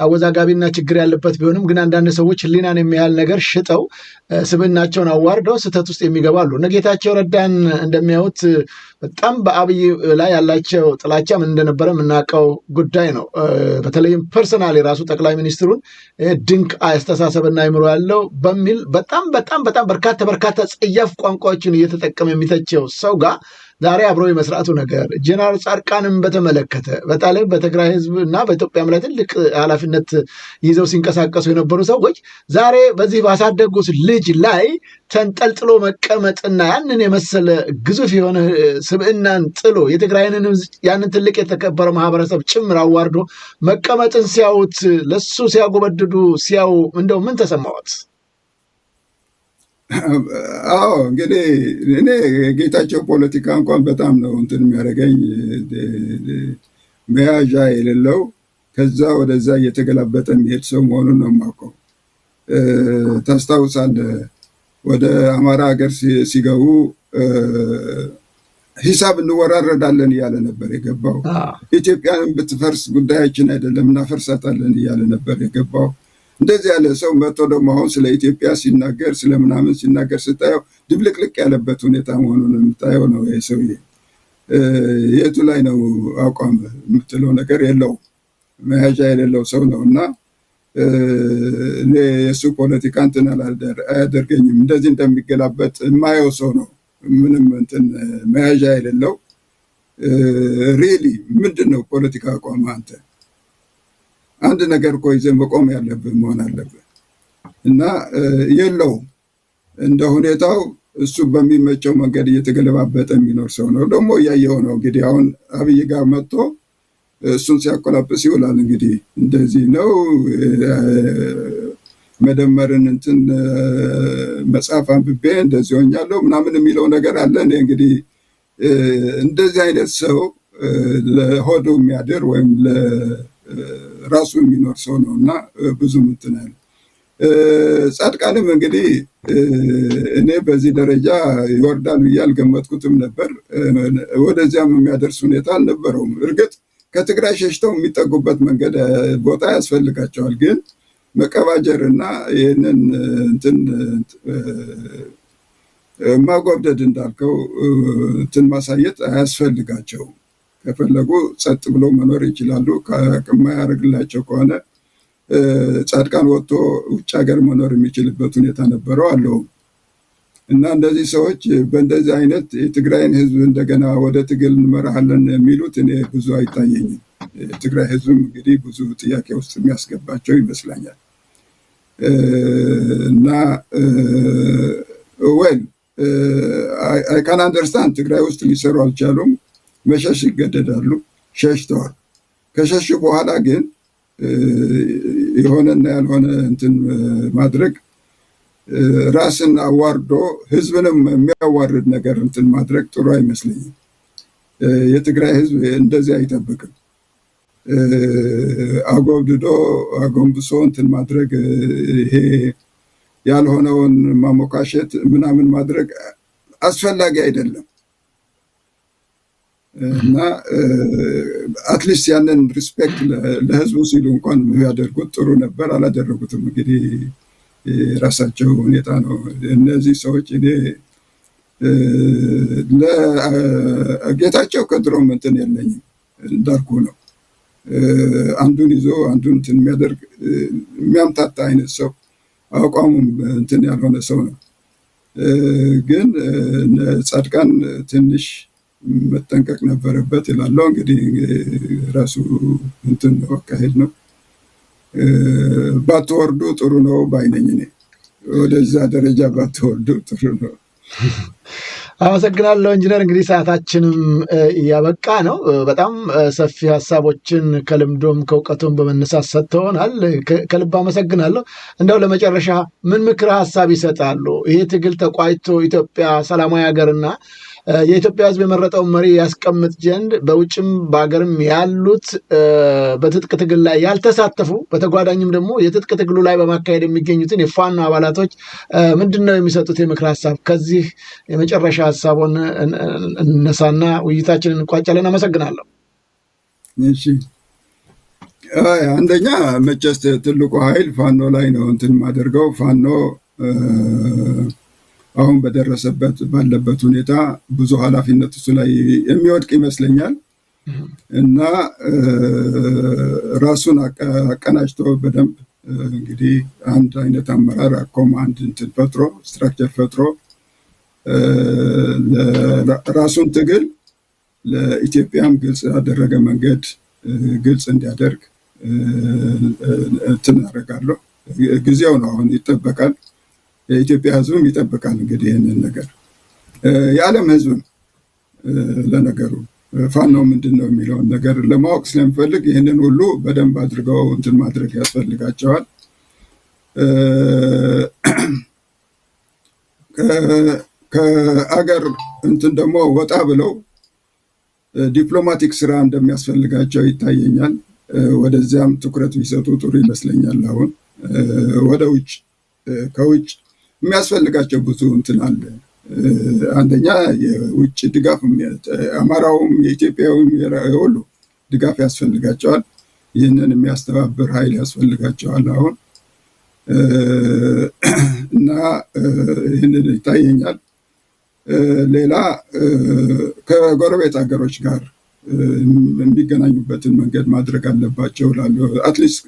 አወዛጋቢና ችግር ያለበት ቢሆንም ግን አንዳንድ ሰዎች ህሊናን የሚያህል ነገር ሽጠው ስብዕናቸውን አዋርደው ስህተት ውስጥ የሚገባሉ። እነ ጌታቸው ረዳን እንደሚያዩት በጣም በአብይ ላይ ያላቸው ጥላቻ ምን እንደነበረ የምናውቀው ጉዳይ ነው። በተለይም ፐርሰናል የራሱ ጠቅላይ ሚኒስትሩን ድንቅ አስተሳሰብና አይምሮ ያለው በሚል በጣም በርካታ ጸያፍ ቋንቋዎችን እየተጠቀመ የሚተቸው ሰው ጋር ዛሬ አብሮ የመስራቱ ነገር ጀነራል ጻድቃንም በተመለከተ በተለይ በትግራይ ህዝብ እና በኢትዮጵያም ላይ ትልቅ ኃላፊነት ይዘው ሲንቀሳቀሱ የነበሩ ሰዎች ዛሬ በዚህ ባሳደጉት ልጅ ላይ ተንጠልጥሎ መቀመጥና ያንን የመሰለ ግዙፍ የሆነ ስብዕናን ጥሎ የትግራይንን ያንን ትልቅ የተከበረ ማህበረሰብ ጭምር አዋርዶ መቀመጥን ሲያዩት ለሱ ሲያጎበድዱ ሲያዩ እንደው ምን ተሰማዎት? አዎ እንግዲህ እኔ ጌታቸው ፖለቲካ እንኳን በጣም ነው እንትን የሚያደርገኝ፣ መያዣ የሌለው ከዛ ወደዛ እየተገላበጠ የሚሄድ ሰው መሆኑን ነው የማውቀው። ታስታውሳለህ ወደ አማራ ሀገር ሲገቡ ሂሳብ እንወራረዳለን እያለ ነበር የገባው። ኢትዮጵያን ብትፈርስ ጉዳያችን አይደለም እናፈርሳታለን እያለ ነበር የገባው። እንደዚህ ያለ ሰው መጥቶ ደግሞ አሁን ስለ ኢትዮጵያ ሲናገር ስለምናምን ሲናገር ስታየው ድብልቅልቅ ያለበት ሁኔታ መሆኑን የምታየው ነው። ይሄ ሰውዬ የቱ ላይ ነው አቋም የምትለው ነገር የለውም። መያዣ የሌለው ሰው ነው እና የእሱ ፖለቲካ እንትን አያደርገኝም። እንደዚህ እንደሚገላበጥ የማየው ሰው ነው። ምንም እንትን መያዣ የሌለው ሪሊ ምንድን ነው ፖለቲካ አቋም አንተ? አንድ ነገር እኮ ይዘህ መቆም ያለብህ መሆን አለብህ እና የለውም እንደ ሁኔታው እሱ በሚመቸው መንገድ እየተገለባበጠ የሚኖር ሰው ነው። ደግሞ እያየው ነው እንግዲህ አሁን አብይ ጋር መጥቶ እሱን ሲያቆላጵስ ይውላል። እንግዲህ እንደዚህ ነው መደመርን እንትን መጽሐፍ አንብቤ እንደዚህ ሆኛለሁ ምናምን የሚለው ነገር አለ። እኔ እንግዲህ እንደዚህ አይነት ሰው ለሆዱ የሚያድር ወይም ለራሱ የሚኖር ሰው ነው እና ብዙም እንትን ያለ ጻድቃንም እንግዲህ እኔ በዚህ ደረጃ ይወርዳል ብዬ አልገመትኩትም ነበር። ወደዚያም የሚያደርስ ሁኔታ አልነበረውም። እርግጥ ከትግራይ ሸሽተው የሚጠጉበት መንገድ ቦታ ያስፈልጋቸዋል። ግን መቀባጀር እና ይህንን እንትን ማጎብደድ እንዳልከው እንትን ማሳየት አያስፈልጋቸውም። ከፈለጉ ጸጥ ብሎ መኖር ይችላሉ። ከማያደርግላቸው ከሆነ ጻድቃን ወጥቶ ውጭ ሀገር መኖር የሚችልበት ሁኔታ ነበረው አለው እና እንደዚህ ሰዎች በእንደዚህ አይነት የትግራይን ህዝብ እንደገና ወደ ትግል እንመራሃለን የሚሉት እኔ ብዙ አይታየኝም። የትግራይ ህዝብም እንግዲህ ብዙ ጥያቄ ውስጥ የሚያስገባቸው ይመስለኛል እና ወይም አይ ካን አንደርስታንድ ትግራይ ውስጥ ሊሰሩ አልቻሉም፣ መሸሽ ይገደዳሉ፣ ሸሽተዋል። ከሸሹ በኋላ ግን የሆነና ያልሆነ እንትን ማድረግ ራስን አዋርዶ ህዝብንም የሚያዋርድ ነገር እንትን ማድረግ ጥሩ አይመስለኝም። የትግራይ ህዝብ እንደዚህ አይጠብቅም። አጎብድዶ አጎንብሶ እንትን ማድረግ ይሄ ያልሆነውን ማሞካሸት ምናምን ማድረግ አስፈላጊ አይደለም እና አትሊስት ያንን ሪስፔክት ለህዝቡ ሲሉ እንኳን ያደርጉት ጥሩ ነበር። አላደረጉትም። እንግዲህ የራሳቸው ሁኔታ ነው። እነዚህ ሰዎች እኔ ለጌታቸው ከድሮም እንትን የለኝም እንዳልኩ ነው። አንዱን ይዞ አንዱን እንትን የሚያደርግ የሚያምታታ አይነት ሰው አቋሙም እንትን ያልሆነ ሰው ነው። ግን ጻድቃን ትንሽ መጠንቀቅ ነበረበት ይላለው። እንግዲህ ራሱ እንትን አካሄድ ነው። ባትወርዱ ጥሩ ነው ባይነኝ እኔ። ወደዛ ደረጃ ባትወርዱ ጥሩ ነው። አመሰግናለሁ ኢንጂነር። እንግዲህ ሰዓታችንም እያበቃ ነው። በጣም ሰፊ ሀሳቦችን ከልምዶም ከእውቀቱም በመነሳት ሰጥተውናል። ከልብ አመሰግናለሁ። እንደው ለመጨረሻ ምን ምክረ ሀሳብ ይሰጣሉ? ይሄ ትግል ተቋጭቶ ኢትዮጵያ ሰላማዊ ሀገርና የኢትዮጵያ ሕዝብ የመረጠውን መሪ ያስቀምጥ ዘንድ በውጭም በሀገርም ያሉት በትጥቅ ትግል ላይ ያልተሳተፉ በተጓዳኝም ደግሞ የትጥቅ ትግሉ ላይ በማካሄድ የሚገኙትን የፋኖ አባላቶች ምንድን ነው የሚሰጡት የምክር ሀሳብ? ከዚህ የመጨረሻ ሀሳቡን እነሳና ውይይታችንን እንቋጫለን። አመሰግናለሁ። እሺ፣ አንደኛ መቼስ ትልቁ ኃይል ፋኖ ላይ ነው እንትን ማደርገው። ፋኖ አሁን በደረሰበት ባለበት ሁኔታ ብዙ ኃላፊነት እሱ ላይ የሚወድቅ ይመስለኛል እና ራሱን አቀናጅቶ በደንብ እንግዲህ አንድ አይነት አመራር ኮማንድ እንትን ፈጥሮ ስትራክቸር ፈጥሮ ራሱን ትግል ለኢትዮጵያም ግልጽ ያደረገ መንገድ ግልጽ እንዲያደርግ እንትን አደርጋለሁ። ጊዜው ነው አሁን ይጠበቃል። የኢትዮጵያ ሕዝብም ይጠብቃል። እንግዲህ ይህንን ነገር የዓለም ሕዝብም ለነገሩ ፋኖ ምንድን ነው የሚለውን ነገር ለማወቅ ስለሚፈልግ ይህንን ሁሉ በደንብ አድርገው እንትን ማድረግ ያስፈልጋቸዋል። ከአገር እንትን ደግሞ ወጣ ብለው ዲፕሎማቲክ ስራ እንደሚያስፈልጋቸው ይታየኛል። ወደዚያም ትኩረት ቢሰጡ ጥሩ ይመስለኛል። አሁን ወደ ውጭ ከውጭ የሚያስፈልጋቸው ብዙ እንትን አለ። አንደኛ የውጭ ድጋፍ አማራውም የኢትዮጵያውም ሁሉ ድጋፍ ያስፈልጋቸዋል። ይህንን የሚያስተባብር ኃይል ያስፈልጋቸዋል አሁን እና ይህንን ይታየኛል። ሌላ ከጎረቤት ሀገሮች ጋር የሚገናኙበትን መንገድ ማድረግ አለባቸው እላለሁ። አትሊስት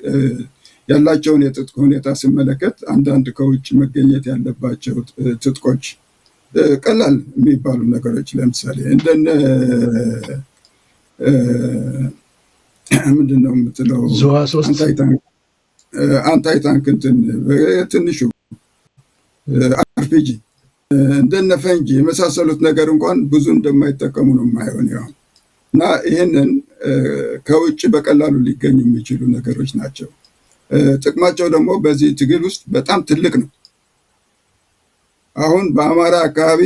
ያላቸውን የትጥቅ ሁኔታ ስመለከት አንዳንድ ከውጭ መገኘት ያለባቸው ትጥቆች ቀላል የሚባሉ ነገሮች ለምሳሌ እንደነ ምንድን ነው የምትለው አንታይ ታንክ እንትን ትንሹ አርፒጂ እንደነ ፈንጂ የመሳሰሉት ነገር እንኳን ብዙ እንደማይጠቀሙ ነው የማይሆን ያው እና ይህንን ከውጭ በቀላሉ ሊገኙ የሚችሉ ነገሮች ናቸው። ጥቅማቸው ደግሞ በዚህ ትግል ውስጥ በጣም ትልቅ ነው። አሁን በአማራ አካባቢ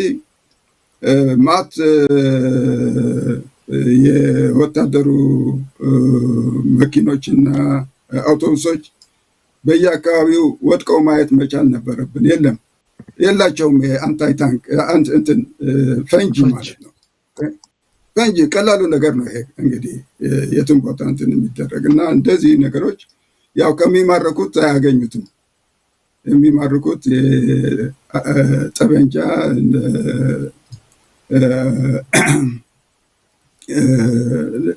ማት የወታደሩ መኪኖችና አውቶቡሶች በየአካባቢው ወድቀው ማየት መቻል ነበረብን። የላቸውም የአንታይ ታንክ እንትን ፈንጂ ማለት ነው። ፈንጂ ቀላሉ ነገር ነው። ይሄ እንግዲህ የትም ቦታ እንትን የሚደረግ እና እንደዚህ ነገሮች ያው ከሚማረኩት አያገኙትም። የሚማርኩት ጠበንጃ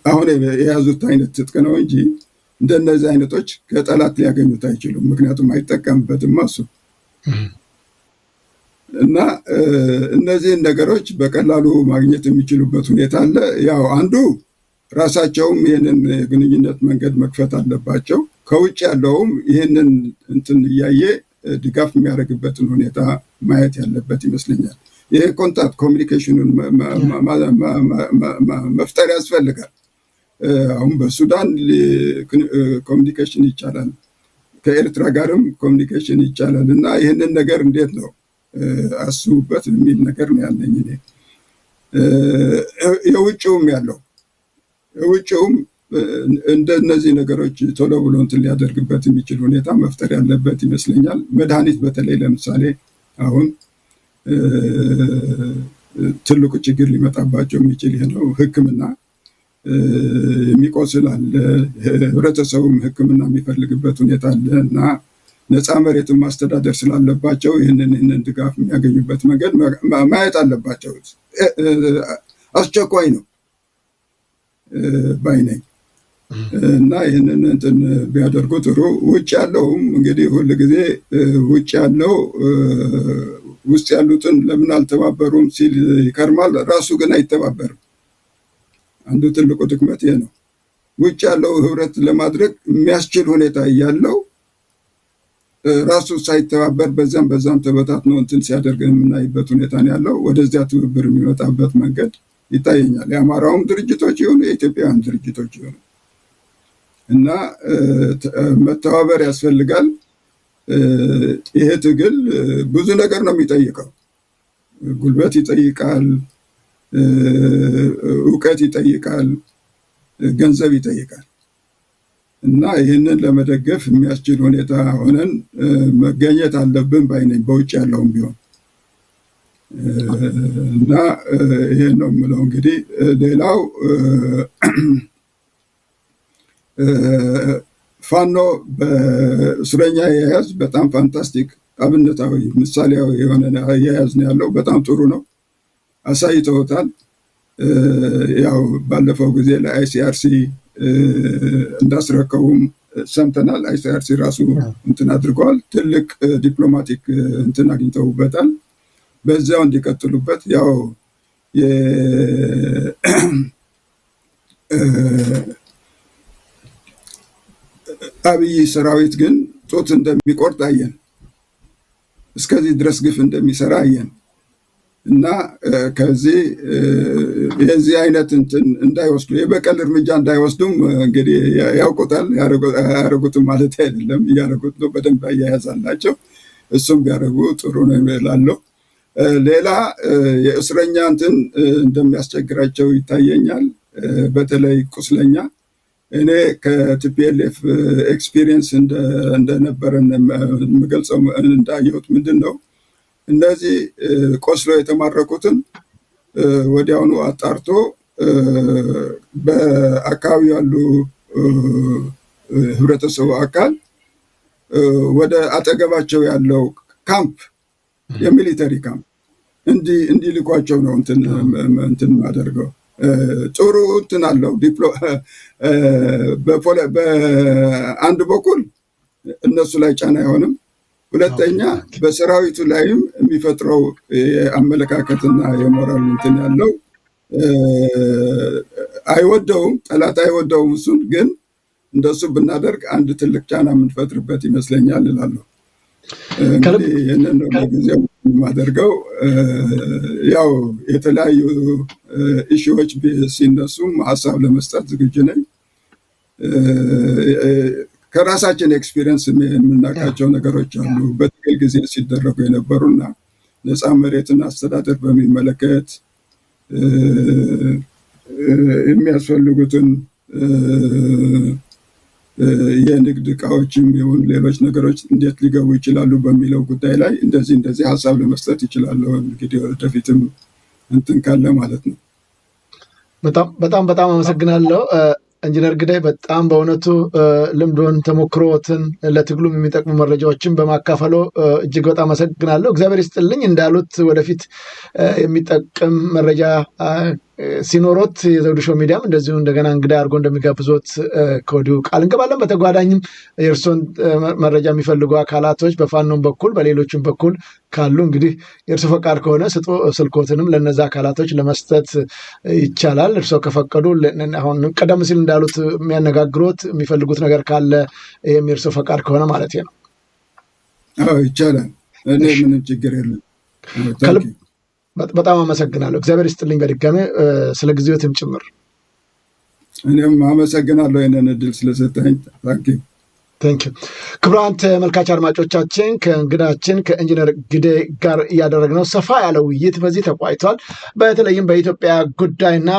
አሁን የያዙት አይነት ትጥቅ ነው እንጂ እንደነዚህ አይነቶች ከጠላት ሊያገኙት አይችሉም። ምክንያቱም አይጠቀምበትም እሱ እና እነዚህን ነገሮች በቀላሉ ማግኘት የሚችሉበት ሁኔታ አለ። ያው አንዱ ራሳቸውም ይህንን ግንኙነት መንገድ መክፈት አለባቸው። ከውጭ ያለውም ይህንን እንትን እያየ ድጋፍ የሚያደርግበትን ሁኔታ ማየት ያለበት ይመስለኛል። ይሄ ኮንታክት ኮሚኒኬሽኑን መፍጠር ያስፈልጋል። አሁን በሱዳን ኮሚኒኬሽን ይቻላል፣ ከኤርትራ ጋርም ኮሚኒኬሽን ይቻላል እና ይህንን ነገር እንዴት ነው አስቡበት የሚል ነገር ነው ያለኝ እኔ። የውጭውም እንደነዚህ ነገሮች ቶሎ ብሎ እንትን ሊያደርግበት የሚችል ሁኔታ መፍጠር ያለበት ይመስለኛል። መድኃኒት በተለይ ለምሳሌ አሁን ትልቁ ችግር ሊመጣባቸው የሚችል ይሄ ነው። ሕክምና የሚቆስል አለ፣ ህብረተሰቡም ሕክምና የሚፈልግበት ሁኔታ አለ እና ነፃ መሬትን ማስተዳደር ስላለባቸው ይህንን ድጋፍ የሚያገኙበት መንገድ ማየት አለባቸው። አስቸኳይ ነው ባይ ነኝ እና ይህንን እንትን ቢያደርጉ ጥሩ። ውጭ ያለውም እንግዲህ ሁል ጊዜ ውጭ ያለው ውስጥ ያሉትን ለምን አልተባበሩም ሲል ይከርማል። ራሱ ግን አይተባበርም። አንዱ ትልቁ ድክመት ይሄ ነው። ውጭ ያለው ህብረት ለማድረግ የሚያስችል ሁኔታ እያለው ራሱ ሳይተባበር በዛም ተበታትኖ እንትን ሲያደርግ የምናይበት ሁኔታ ነው ያለው። ወደዚያ ትብብር የሚመጣበት መንገድ ይታየኛል። የአማራውም ድርጅቶች ይሁኑ የኢትዮጵያውያን ድርጅቶች ይሁኑ እና መተባበር ያስፈልጋል። ይሄ ትግል ብዙ ነገር ነው የሚጠይቀው። ጉልበት ይጠይቃል፣ እውቀት ይጠይቃል፣ ገንዘብ ይጠይቃል እና ይህንን ለመደገፍ የሚያስችል ሁኔታ ሆነን መገኘት አለብን ባይነኝ በውጭ ያለውም ቢሆን እና ይሄን ነው የምለው። እንግዲህ ሌላው ፋኖ በእስረኛ አያያዝ በጣም ፋንታስቲክ አብነታዊ ምሳሌያዊ የሆነ አያያዝ ነው ያለው። በጣም ጥሩ ነው፣ አሳይተውታል። ያው ባለፈው ጊዜ ለአይሲአርሲ እንዳስረከቡም ሰምተናል። አይሲአርሲ ራሱ እንትን አድርገዋል። ትልቅ ዲፕሎማቲክ እንትን አግኝተውበታል። በዚያው እንዲቀጥሉበት። ያው አብይ ሰራዊት ግን ጡት እንደሚቆርጥ አየን። እስከዚህ ድረስ ግፍ እንደሚሰራ አየን እና ከዚህ የዚህ አይነት እንትን እንዳይወስዱ የበቀል እርምጃ እንዳይወስዱም እንግዲህ ያውቁታል። ያደረጉትም ማለት አይደለም፣ እያደረጉት ነው። በደንብ አያያዛላቸው። እሱም ቢያደርጉ ጥሩ ነው እላለሁ። ሌላ የእስረኛ እንትን እንደሚያስቸግራቸው ይታየኛል። በተለይ ቁስለኛ እኔ ከቲፒኤልኤፍ ኤክስፒሪየንስ እንደነበረን የምገልጸው እንዳየሁት ምንድን ነው እነዚህ ቆስሎ የተማረኩትን ወዲያውኑ አጣርቶ በአካባቢው ያሉ ህብረተሰቡ አካል ወደ አጠገባቸው ያለው ካምፕ የሚሊተሪ ካምፕ እንዲልኳቸው ነው እንትን ማደርገው። ጥሩ እንትን አለው። በአንድ በኩል እነሱ ላይ ጫና አይሆንም። ሁለተኛ በሰራዊቱ ላይም የሚፈጥረው የአመለካከትና የሞራል እንትን ያለው አይወደውም፣ ጠላት አይወደውም። እሱን ግን እንደሱ ብናደርግ አንድ ትልቅ ጫና የምንፈጥርበት ይመስለኛል እላለሁ። እንግዲህ ይህንን ነው ለጊዜው የማደርገው። ያው የተለያዩ ኢሹዎች ሲነሱም ሀሳብ ለመስጠት ዝግጁ ነኝ። ከራሳችን ኤክስፒሪየንስ የምናውቃቸው ነገሮች አሉ በትግል ጊዜ ሲደረጉ የነበሩና ነፃ መሬትን አስተዳደር በሚመለከት የሚያስፈልጉትን የንግድ እቃዎችም ይሁን ሌሎች ነገሮች እንዴት ሊገቡ ይችላሉ በሚለው ጉዳይ ላይ እንደዚህ ሀሳብ ለመስጠት ይችላለሁ። እንግዲህ ወደፊትም እንትን ካለ ማለት ነው። በጣም አመሰግናለሁ ኢንጂነር ግዳይ። በጣም በእውነቱ ልምዶን ተሞክሮትን ለትግሉም የሚጠቅሙ መረጃዎችን በማካፈሎ እጅግ በጣም አመሰግናለሁ። እግዚአብሔር ይስጥልኝ። እንዳሉት ወደፊት የሚጠቅም መረጃ ሲኖሮት የዘውዱ ሾው ሚዲያም እንደዚሁ እንደገና እንግዳ አድርጎ እንደሚጋብዞት ከወዲሁ ቃል እንገባለን። በተጓዳኝም የእርሶን መረጃ የሚፈልጉ አካላቶች በፋኖም በኩል በሌሎችም በኩል ካሉ እንግዲህ የእርሶ ፈቃድ ከሆነ ስልኮትንም ለነዛ አካላቶች ለመስጠት ይቻላል። እርሶ ከፈቀዱ አሁን ቀደም ሲል እንዳሉት የሚያነጋግሮት የሚፈልጉት ነገር ካለ ይህም የእርሶ ፈቃድ ከሆነ ማለት ነው። ይቻላል። እኔ ምንም ችግር የለም። በጣም አመሰግናለሁ። እግዚአብሔር ይስጥልኝ በድጋሜ ስለ ጊዜዎትም ጭምር። እኔም አመሰግናለሁ ይህንን እድል ስለሰጠኝ። ቴንኪው። ክቡራን ተመልካች አድማጮቻችን ከእንግዳችን ከኢንጂነር ግዳይ ጋር እያደረግነው ሰፋ ያለ ውይይት በዚህ ተቋይቷል። በተለይም በኢትዮጵያ ጉዳይና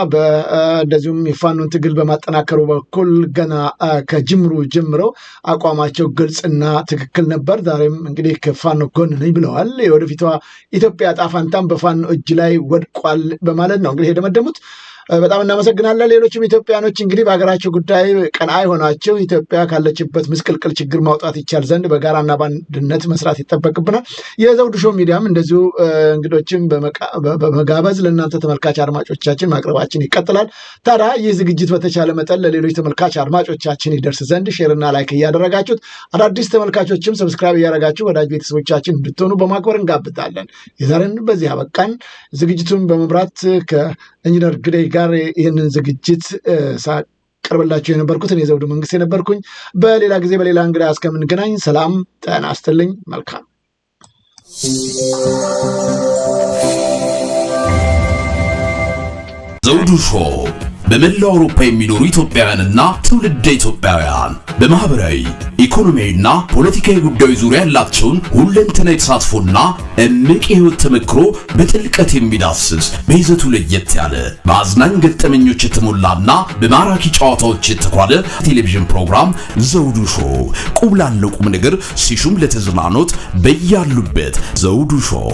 እንደዚሁም የፋኖን ትግል በማጠናከሩ በኩል ገና ከጅምሩ ጀምረው አቋማቸው ግልጽና ትክክል ነበር። ዛሬም እንግዲህ ከፋኖ ጎን ነኝ ብለዋል። የወደፊቷ ኢትዮጵያ ዕጣ ፈንታም በፋኖ እጅ ላይ ወድቋል በማለት ነው እንግዲህ የደመደሙት። በጣም እናመሰግናለን። ሌሎችም ኢትዮጵያኖች እንግዲህ በሀገራቸው ጉዳይ ቀናኢ ሆናቸው ኢትዮጵያ ካለችበት ምስቅልቅል ችግር ማውጣት ይቻል ዘንድ በጋራና በአንድነት መስራት ይጠበቅብናል። የዘውዱ ሾው ሚዲያም እንደዚሁ እንግዶችን በመጋበዝ ለእናንተ ተመልካች አድማጮቻችን ማቅረባችን ይቀጥላል። ታዲያ ይህ ዝግጅት በተቻለ መጠን ለሌሎች ተመልካች አድማጮቻችን ይደርስ ዘንድ ሼርና ላይክ እያደረጋችሁት አዳዲስ ተመልካቾችም ሰብስክራይብ እያደረጋችሁ ወዳጅ ቤተሰቦቻችን እንድትሆኑ በማክበር እንጋብዛለን። የዛሬን በዚህ አበቃን። ዝግጅቱን በመምራት ከኢንጂነር ግዳይ ጋር ይህንን ዝግጅት ሳቀርብላችሁ የነበርኩት እኔ ዘውዱ መንግስት የነበርኩኝ። በሌላ ጊዜ በሌላ እንግዳ እስከምንገናኝ ሰላም ጤና ይስጥልኝ። መልካም ዘውዱ ሾው በመላው አውሮፓ የሚኖሩ ኢትዮጵያውያንና ትውልደ ኢትዮጵያውያን በማህበራዊ ኢኮኖሚያዊና ፖለቲካዊ ጉዳዮች ዙሪያ ያላቸውን ሁለንተናዊ ተሳትፎና እምቅ የህይወት ተመክሮ በጥልቀት የሚዳስስ በይዘቱ ለየት ያለ በአዝናኝ ገጠመኞች የተሞላና በማራኪ ጨዋታዎች የተኳለ ቴሌቪዥን ፕሮግራም ዘውዱ ሾው። ቁም ላለው ቁም ነገር ሲሹም ለተዝናኖት በያሉበት ዘውዱ ሾው።